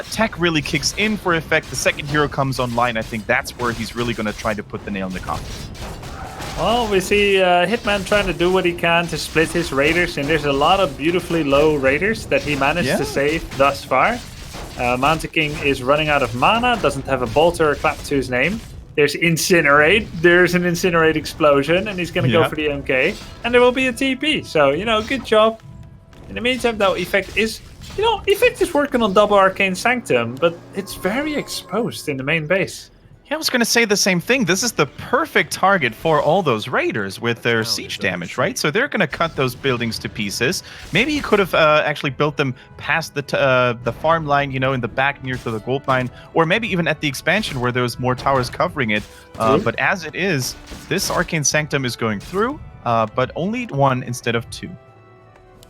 tech really kicks in for effect, the second hero comes online. I think that's where he's really going to try to put the nail in the coffin. Well, we see Hitman trying to do what he can to split his raiders, and there's a lot of beautifully low raiders that he managed to save thus far. Mountain King is running out of mana, doesn't have a bolt or a clap to his name. There's Incinerate, there's an Incinerate explosion, and he's going to go for the MK, and there will be a TP. So, good job. In the meantime, though, Effect is working on double Arcane Sanctum, but it's very exposed in the main base. Yeah, I was going to say the same thing. This is the perfect target for all those raiders with their siege damage, right? So they're going to cut those buildings to pieces. Maybe he could have actually built them past the farm line, in the back near to the gold mine, or maybe even at the expansion where there was more towers covering it. But as it is, this Arcane Sanctum is going through, but only 1 instead of 2.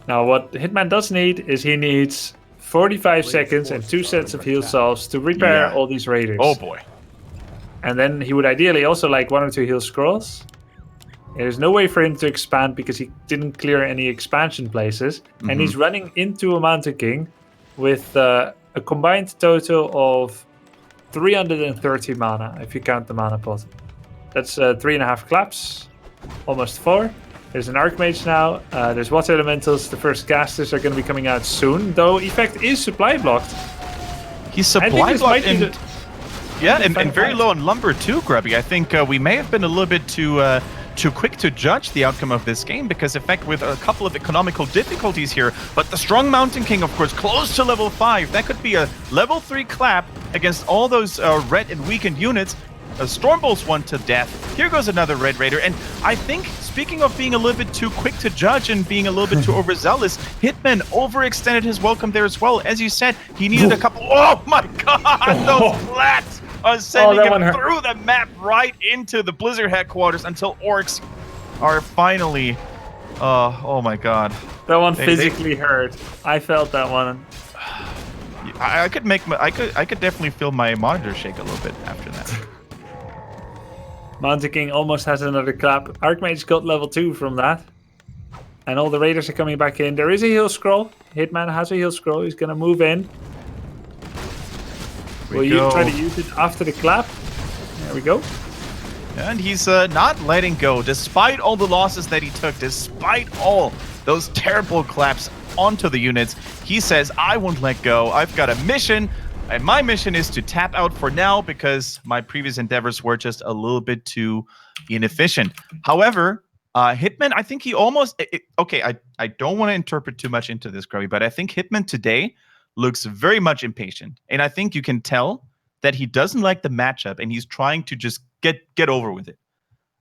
Now, what Hitman does need is he needs 45 seconds and 2 sets of heal salves to repair all these raiders. Oh, boy. And then he would ideally also like 1 or 2 heal scrolls. There's no way for him to expand because he didn't clear any expansion places. And he's running into a Mountain King with a combined total of 330 mana, if you count the mana pot. That's 3.5 claps, almost 4. There's an Archmage now. There's Water Elementals. The first casters are going to be coming out soon, though Effect is supply blocked. He's supply blocked. Yeah, and very low on lumber too, Grubby. I think we may have been a little bit too quick to judge the outcome of this game because, in fact, with a couple of economical difficulties here, but the strong Mountain King, of course, close to level 5. That could be a level 3 clap against all those red and weakened units. Stormbolt's one to death. Here goes another Red Raider. And I think, speaking of being a little bit too quick to judge and being a little bit too overzealous, Hitman overextended his welcome there as well. As you said, he needed a couple... Oh my god! Those flats are sending him through the map right into the Blizzard headquarters until orcs are finally... oh my god. That one physically hurt. I felt that one. I could definitely feel my monitor shake a little bit after that. Mountain King almost has another clap. Archmage got level 2 from that. And all the raiders are coming back in. There is a heal scroll. Hitman has a heal scroll. He's going to move in. Will you try to use it after the clap? There we go. And he's not letting go, despite all the losses that he took, despite all those terrible claps onto the units. He says, I won't let go. I've got a mission. And my mission is to tap out for now because my previous endeavors were just a little bit too inefficient. However, Hitman, I think he almost... okay, I don't want to interpret too much into this, Grubby, but I think Hitman today looks very much impatient. And I think you can tell that he doesn't like the matchup and he's trying to just get over with it.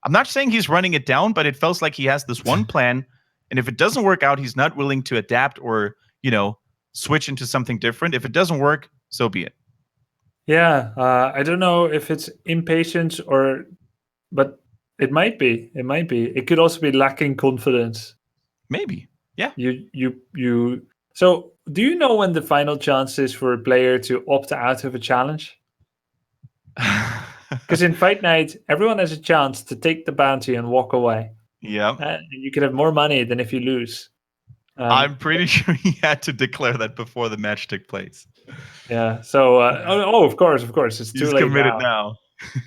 I'm not saying he's running it down, but it feels like he has this one plan. And if it doesn't work out, he's not willing to adapt or, switch into something different. If it doesn't work, so be it. Yeah, I don't know if it's impatience but it might be. It might be. It could also be lacking confidence. Maybe. Yeah. You. So, do you know when the final chance is for a player to opt out of a challenge? Because in Fight Night, everyone has a chance to take the bounty and walk away. Yeah. You can have more money than if you lose. I'm pretty sure he had to declare that before the match took place. Yeah. So, of course, it's too late. He's committed now.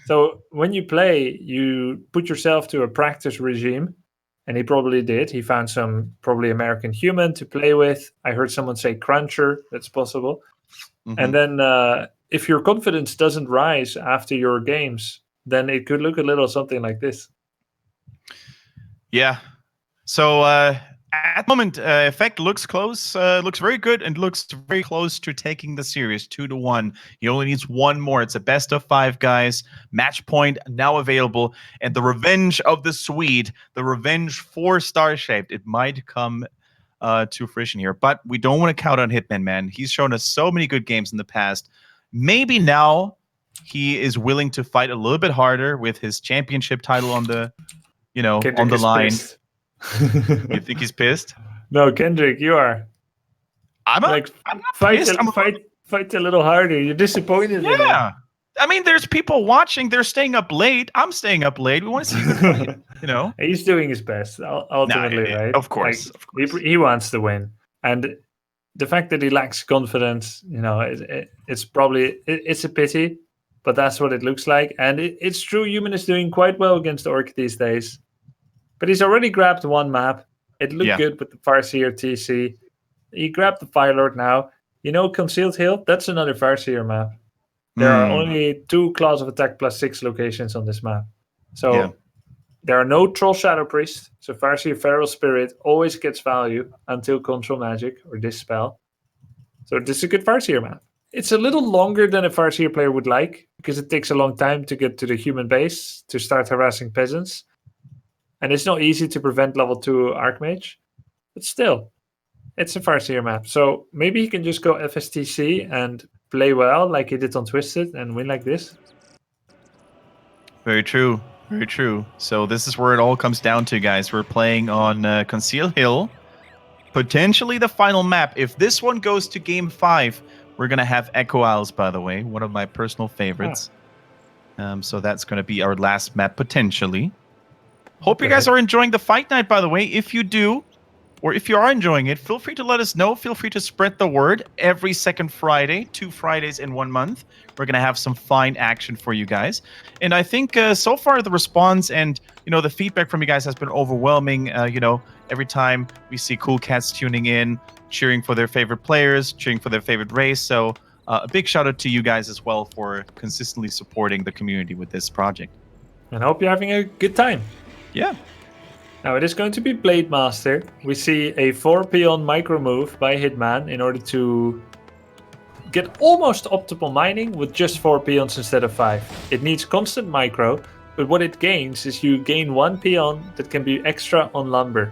So when you play, you put yourself to a practice regime, and he probably did. He found some probably American human to play with. I heard someone say Cruncher. That's possible. Mm-hmm. And then if your confidence doesn't rise after your games, then it could look a little something like this. Yeah. So at the moment, Effect looks close, looks very good, and looks very close to taking the series 2-1. He only needs one more. It's a best of 5, guys. Match point now available, and the revenge of the Swede, the revenge for Star-Shaped, it might come to fruition here. But we don't want to count on Hitman, man. He's shown us so many good games in the past. Maybe now he is willing to fight a little bit harder with his championship title on the, Kendric on the line. Pissed. You think he's pissed? No, Kendric, you are. I'm not pissed. Fight a little harder. You're disappointed. Yeah. I mean, there's people watching. They're staying up late. I'm staying up late. We want to see the fight, He's doing his best, ultimately, right? Of course. He wants to win. And the fact that he lacks confidence, it's probably... It's a pity, but that's what it looks like. And it's true, Human is doing quite well against Orc these days. But he's already grabbed one map. It looked good with the Farseer TC. He grabbed the Firelord now. Concealed Hill? That's another Farseer map. There are only 2 Claws of Attack +6 locations on this map. So there are no Troll Shadow Priest. So Farseer Feral Spirit always gets value until Control Magic or Dispel. So this is a good Farseer map. It's a little longer than a Farseer player would like because it takes a long time to get to the human base to start harassing peasants. And it's not easy to prevent level 2 Archmage. But still, it's a Farseer map. So maybe he can just go FSTC and play well like he did on Twisted and win like this. Very true. Very true. So this is where it all comes down to, guys. We're playing on Conceal Hill. Potentially the final map. If this one goes to Game 5, we're going to have Echo Isles, by the way. One of my personal favorites. So that's going to be our last map, potentially. Hope you guys are enjoying the Fight Night, by the way. If you do, or if you are enjoying it, feel free to let us know. Feel free to spread the word every second Friday, 2 Fridays in 1 month. We're going to have some fine action for you guys. And I think so far the response and, the feedback from you guys has been overwhelming. Every time we see cool cats tuning in, cheering for their favorite players, cheering for their favorite race. So a big shout out to you guys as well for consistently supporting the community with this project. And I hope you're having a good time. Yeah. Now it is going to be Blade Master. We see a 4-peon micro move by Hitman in order to get almost optimal mining with just 4 peons instead of 5. It needs constant micro, but what it gains is you gain 1 peon that can be extra on lumber.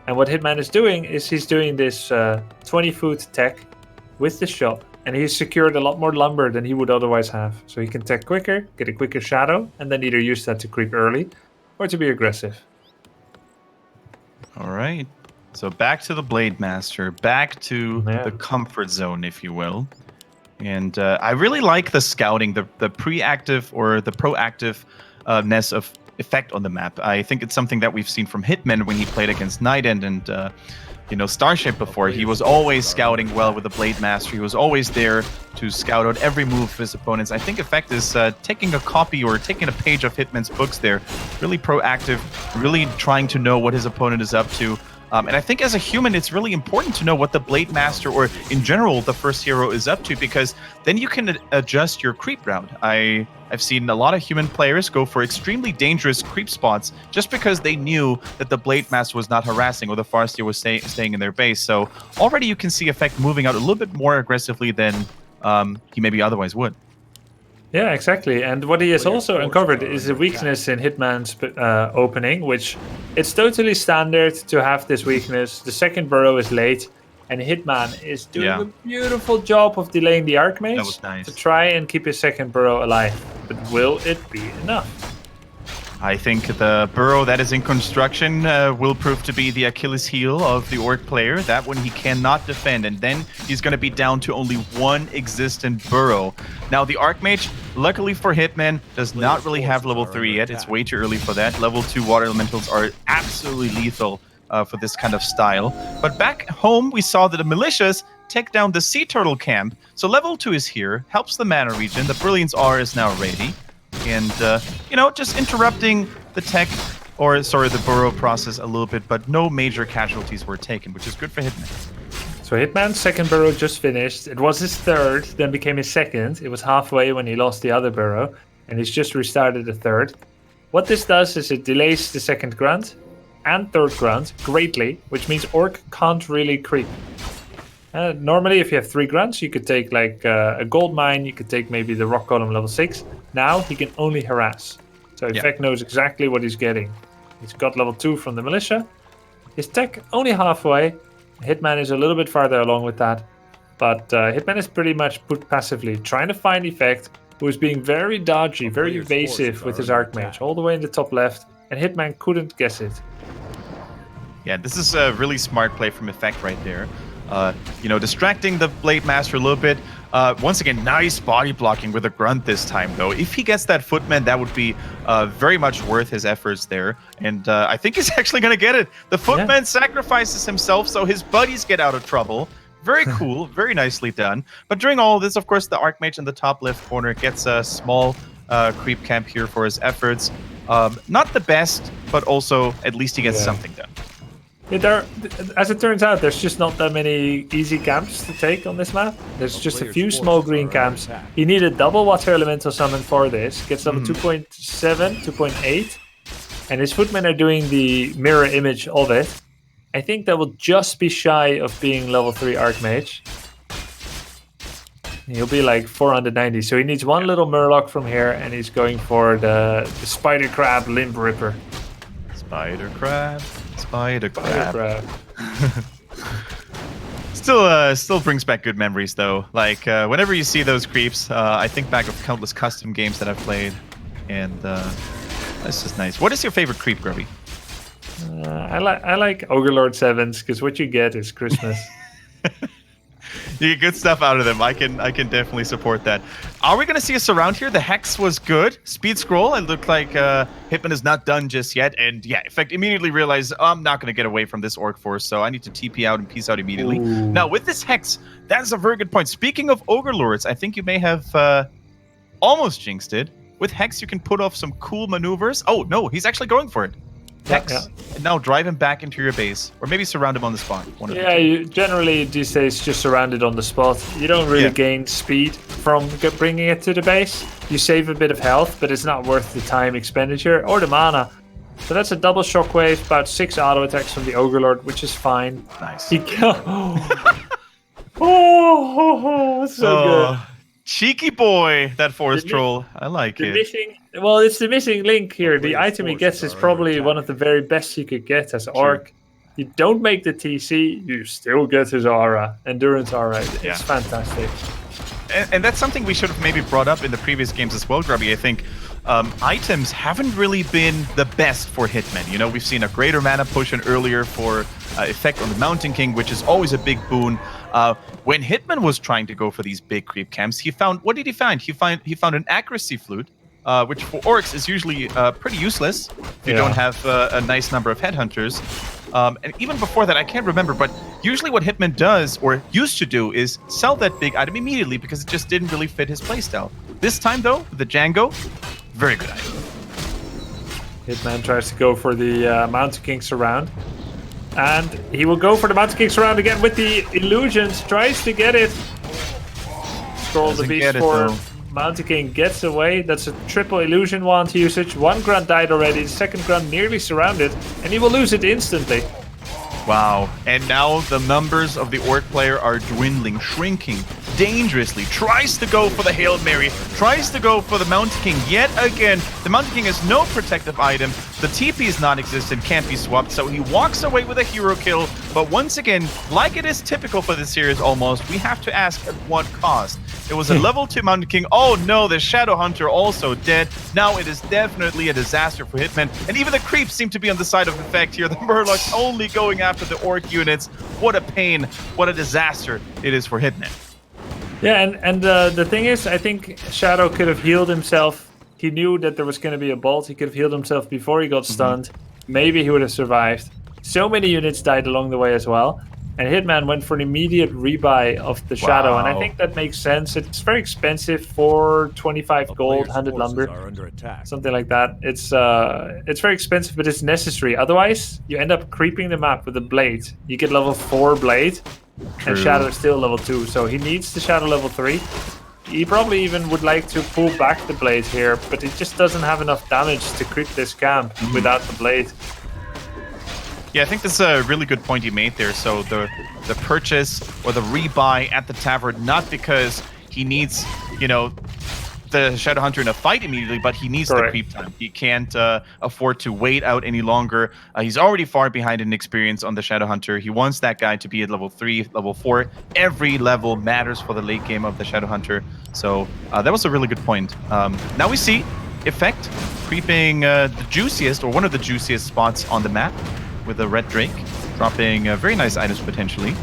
And what Hitman is doing is he's doing this 20-foot tech with the shop, and he's secured a lot more lumber than he would otherwise have. So he can tech quicker, get a quicker shadow, and then either use that to creep early or to be aggressive. All right. So back to the Blade Master, back to the comfort zone, if you will. And I really like the scouting, the pre-active or the proactiveness of effect on the map. I think it's something that we've seen from Hitman when he played against Night End and Starship before. He was always scouting well with the Blade Master. He was always there to scout out every move of his opponents. I think Effect is taking a copy or taking a page of Hitman's books there. Really proactive, really trying to know what his opponent is up to. And I think as a human, it's really important to know what the Blade Master or in general the first hero is up to, because then you can adjust your creep route. I've seen a lot of human players go for extremely dangerous creep spots just because they knew that the Blade Master was not harassing or the Farseer was staying in their base. So already you can see Effect moving out a little bit more aggressively than he maybe otherwise would. Yeah, exactly. And what he has also uncovered is a weakness in Hitman's opening, which it's totally standard to have this weakness. The second burrow is late, and Hitman is doing a beautiful job of delaying the Archmage to try and keep his second burrow alive. But will it be enough? I think the burrow that is in construction will prove to be the Achilles heel of the Orc player. That one he cannot defend, and then he's going to be down to only one existent burrow. Now, the Archmage, luckily for Hitman, does not really have level 3 yet. It's way too early for that. Level 2 water elementals are absolutely lethal for this kind of style. But back home, we saw that the militias take down the Sea Turtle camp. So level 2 is here, helps the mana region. The Brilliance R is now ready. And, just interrupting the tech, the burrow process a little bit, but no major casualties were taken, which is good for Hitman. So Hitman's second burrow just finished. It was his third, then became his second. It was halfway when he lost the other burrow, and he's just restarted the third. What this does is it delays the second grunt and third grunt greatly, which means Orc can't really creep. Normally, if you have 3 grunts, you could take like a gold mine, you could take maybe the rock column level 6. Now he can only harass. So Effect knows exactly what he's getting. He's got level 2 from the militia. His tech only halfway. Hitman is a little bit farther along with that. But Hitman is pretty much put passively, trying to find Effect, who is being very dodgy, very evasive with his Archmage, all the way in the top left. And Hitman couldn't guess it. Yeah, this is a really smart play from Effect right there. Distracting the Blade Master a little bit. Once again, nice body blocking with a grunt this time, though. If he gets that footman, that would be very much worth his efforts there. And I think he's actually going to get it. The footman sacrifices himself so his buddies get out of trouble. Very cool. Very nicely done. But during all of this, of course, the Archmage in the top left corner gets a small creep camp here for his efforts. Not the best, but also at least he gets something done. Yeah, as it turns out, there's just not that many easy camps to take on this map. There's just a few small green camps. He needed double water elemental summon for this. Gets level 2.7, 2.8. And his footmen are doing the mirror image of it. I think that will just be shy of being level 3 Archmage. He'll be like 490. So he needs one little Murloc from here, and he's going for the Spider Crab Limb Ripper. Spider Crab. Spider crab. Still brings back good memories though. Like whenever you see those creeps, I think back of countless custom games that I've played, and that's just nice. What is your favorite creep, Grubby? I like Ogre Lord 7s because what you get is Christmas. You get good stuff out of them. I can definitely support that. Are we going to see a surround here? The Hex was good. Speed scroll. It looked like Hitman is not done just yet. And yeah, Effect immediately realized I'm not going to get away from this Orc force, so I need to TP out and peace out immediately. Ooh. Now with this Hex, that's a very good point. Speaking of Ogre Lords, I think you may have almost jinxed it. With Hex, you can put off some cool maneuvers. Oh no, he's actually going for it. Hex, and now drive him back into your base, or maybe surround him on the spot. You generally these days just surround it on the spot. You don't really gain speed from bringing it to the base. You save a bit of health, but it's not worth the time expenditure or the mana. So that's a double shockwave, about 6 auto attacks from the Ogre Lord, which is fine. Nice. So good. Cheeky boy, that forest troll. I like it. It's the missing link here. The item he gets is probably one of the very best you could get as Orc. You don't make the TC, you still get his aura, Endurance aura. It's fantastic. And that's something we should have maybe brought up in the previous games as well, Grubby. I think items haven't really been the best for Hitman. You know, we've seen a greater mana potion earlier for effect on the Mountain King, which is always a big boon. When Hitman was trying to go for these big creep camps, what did he find? He found an accuracy flute, which for orcs is usually pretty useless if you don't have a nice number of headhunters. And even before that, I can't remember, but usually what Hitman does, or used to do, is sell that big item immediately because it just didn't really fit his playstyle. This time, though, the Django, very good item. Hitman tries to go for the Mountain King surround. And he will go for the Mountain King surround again with the illusions. Tries to get it. Scroll the beast for Mountain King gets away. That's a triple illusion wand usage. One grunt died already. The second grunt nearly surrounded. And he will lose it instantly. Wow. And now the numbers of the Orc player are dwindling, shrinking dangerously. Tries to go for the Hail Mary. Tries to go for the Mountain King yet again. The Mountain King has no protective item. The TP is non-existent, can't be swapped. So he walks away with a hero kill. But once again, like it is typical for this series almost, we have to ask at what cost. It was a level 2 Mountain King. Oh no, the Shadow Hunter also dead. Now it is definitely a disaster for Hitman. And even the creeps seem to be on the side of effect here. The Murlocs only going after the Orc units. What a pain. What a disaster it is for Hitman. Yeah, and the thing is, I think Shadow could have healed himself. He knew that there was going to be a bolt. He could have healed himself before he got stunned. Maybe he would have survived. So many units died along the way as well. And Hitman went for an immediate rebuy of the Shadow, and I think that makes sense. It's very expensive for 25 gold, 100 lumber, something like that. It's very expensive, but it's necessary. Otherwise, you end up creeping the map with a blade. You get level 4 blade, and Shadow is still level 2, so he needs the Shadow level 3. He probably even would like to pull back the blade here, but it just doesn't have enough damage to creep this camp without the blade. Yeah, I think this is a really good point you made there. So the purchase or the rebuy at the tavern, not because he needs, you know, the Shadow Hunter in a fight immediately, but he needs the creep time. He can't afford to wait out any longer. He's already far behind in experience on the Shadow Hunter. He wants that guy to be at level 3, level 4. Every level matters for the late game of the Shadow Hunter. So that was a really good point. Now we see Effect creeping the juiciest, or one of the juiciest spots on the map, with a Red Drake, dropping very nice items potentially.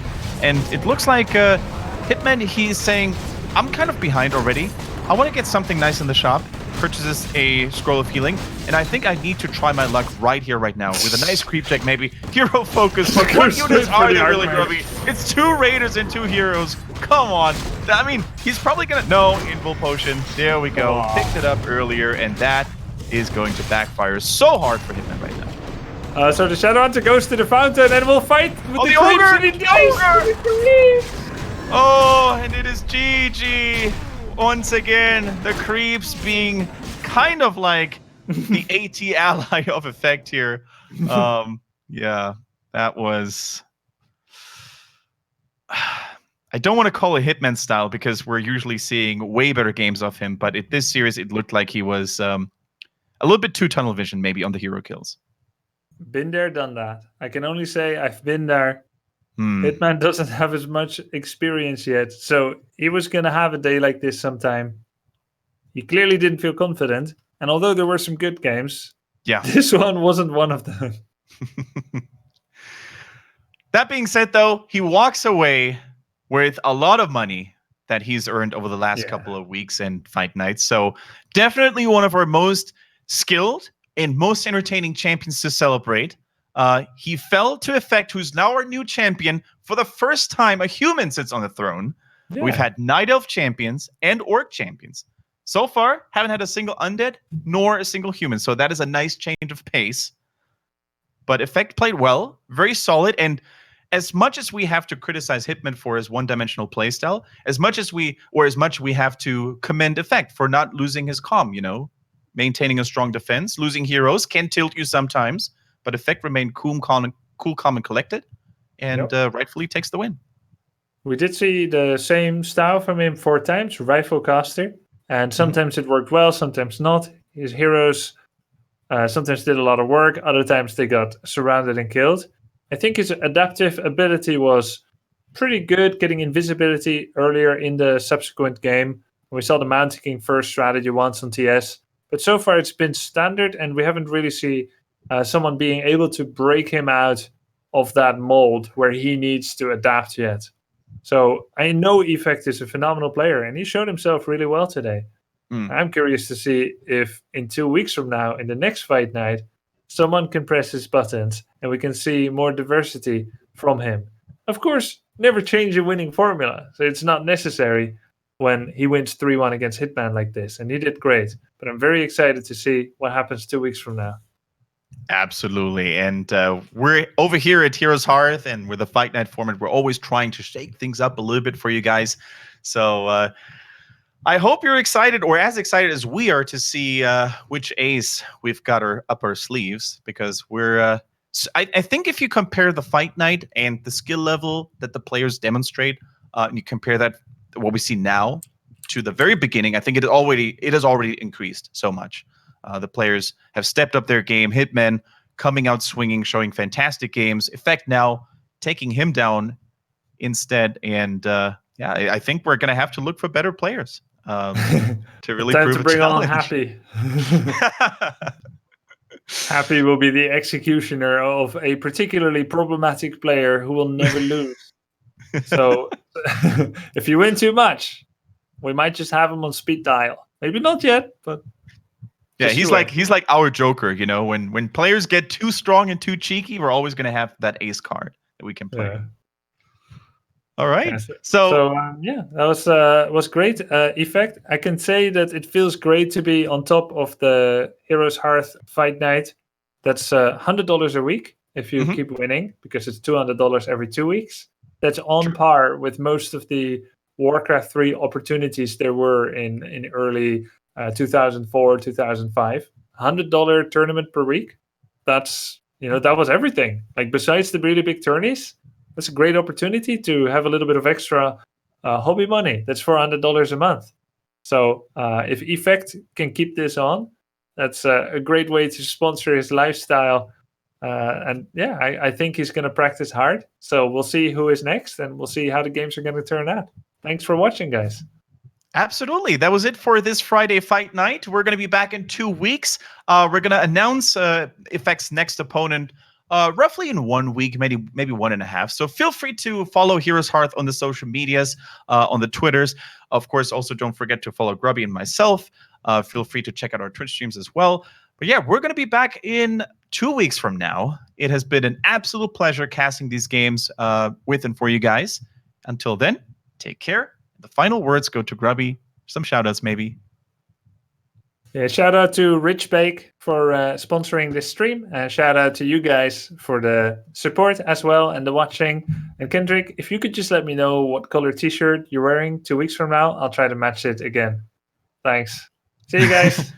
And it looks like Hitman, he's saying, I'm kind of behind already. I want to get something nice in the shop. Purchases a Scroll of Healing, and I think I need to try my luck right here, right now, with a nice creep check, maybe. Hero focus, but what units are they really, Grubby? It's 2 Raiders and 2 Heroes. Come on. I mean, he's probably gonna... No, Invul Potion. There we go. Aww. Picked it up earlier, and that is going to backfire so hard for Hitman right now. So the Shadow Hunter goes to the fountain and will fight with the Ogre! And he dies. Oh, and it is GG. Once again, the creeps being kind of like the AT ally of Effect here. Yeah, that was... I don't want to call it Hitman style because we're usually seeing way better games of him, but in this series, it looked like he was a little bit too tunnel vision maybe on the hero kills. Been there, done that. I can only say I've been there. Hitman doesn't have as much experience yet, so he was going to have a day like this sometime. He clearly didn't feel confident, and although there were some good games, this one wasn't one of them. That being said, though, he walks away with a lot of money that he's earned over the last couple of weeks and fight nights, so definitely one of our most skilled and most entertaining champions to celebrate. He fell to Effect, who's now our new champion. For the first time, a human sits on the throne. Yeah. We've had Night Elf champions and Orc champions. So far, haven't had a single undead nor a single human. So that is a nice change of pace. But Effect played well, very solid, and as much as we have to criticize Hitman for his one-dimensional playstyle, as much we have to commend Effect for not losing his calm, maintaining a strong defense. Losing heroes can tilt you sometimes, but Effect remained cool, calm, and collected, and rightfully takes the win. We did see the same style from him 4 times, Rifle Caster, and sometimes it worked well, sometimes not. His heroes sometimes did a lot of work, other times they got surrounded and killed. I think his adaptive ability was pretty good, getting invisibility earlier in the subsequent game. We saw the Mountain King first strategy once on TS, but so far it's been standard, and we haven't really seen someone being able to break him out of that mold where he needs to adapt yet. So I know Effect is a phenomenal player, and he showed himself really well today. I'm curious to see if in 2 weeks from now, in the next fight night, someone can press his buttons and we can see more diversity from him. Of course, never change a winning formula, so it's not necessary when he wins 3-1 against Hitman like this, and he did great. But I'm very excited to see what happens 2 weeks from now. Absolutely. And we're over here at Heroes Hearth, and with the Fight Night format, we're always trying to shake things up a little bit for you guys. So I hope you're excited, or as excited as we are, to see which ace we've got up our sleeves, because we're I think if you compare the Fight Night and the skill level that the players demonstrate, and you compare that, what we see now, to the very beginning, I think it has already increased so much. The players have stepped up their game. Hitman coming out swinging, showing fantastic games. Effect now taking him down instead. And I think we're going to have to look for better players to really Time prove to bring a on challenge. Happy. Happy will be the executioner of a particularly problematic player who will never lose. So if you win too much, we might just have him on speed dial. Maybe not yet, but yeah, he's like our Joker. When players get too strong and too cheeky, we're always going to have that ace card that we can play. Yeah. All right. Yeah, that was great. Effect. I can say that it feels great to be on top of the Heroes Hearth Fight Night. That's $100 a week if you keep winning, because it's $200 every 2 weeks. That's on par with most of the Warcraft 3 opportunities there were in early 2004, 2005. $100 tournament per week. That's that was everything. Like, besides the really big tourneys, that's a great opportunity to have a little bit of extra hobby money. That's $400 a month. So if Effect can keep this on, that's a great way to sponsor his lifestyle. I think he's going to practice hard. So we'll see who is next, and we'll see how the games are going to turn out. Thanks for watching, guys. Absolutely. That was it for this Friday Fight Night. We're going to be back in 2 weeks. We're going to announce Effect's next opponent roughly in 1 week, maybe 1.5. So feel free to follow Heroes Hearth on the social medias, on the Twitters. Of course, also don't forget to follow Grubby and myself. Feel free to check out our Twitch streams as well. But yeah, we're going to be back in 2 weeks from now. It has been an absolute pleasure casting these games with and for you guys. Until then, take care. The final words go to Grubby. Some shout-outs, maybe. Yeah, shout out to Ridgebake for sponsoring this stream. Shout out to you guys for the support as well and the watching. And Kendric, if you could just let me know what color t-shirt you're wearing 2 weeks from now, I'll try to match it again. Thanks. See you guys.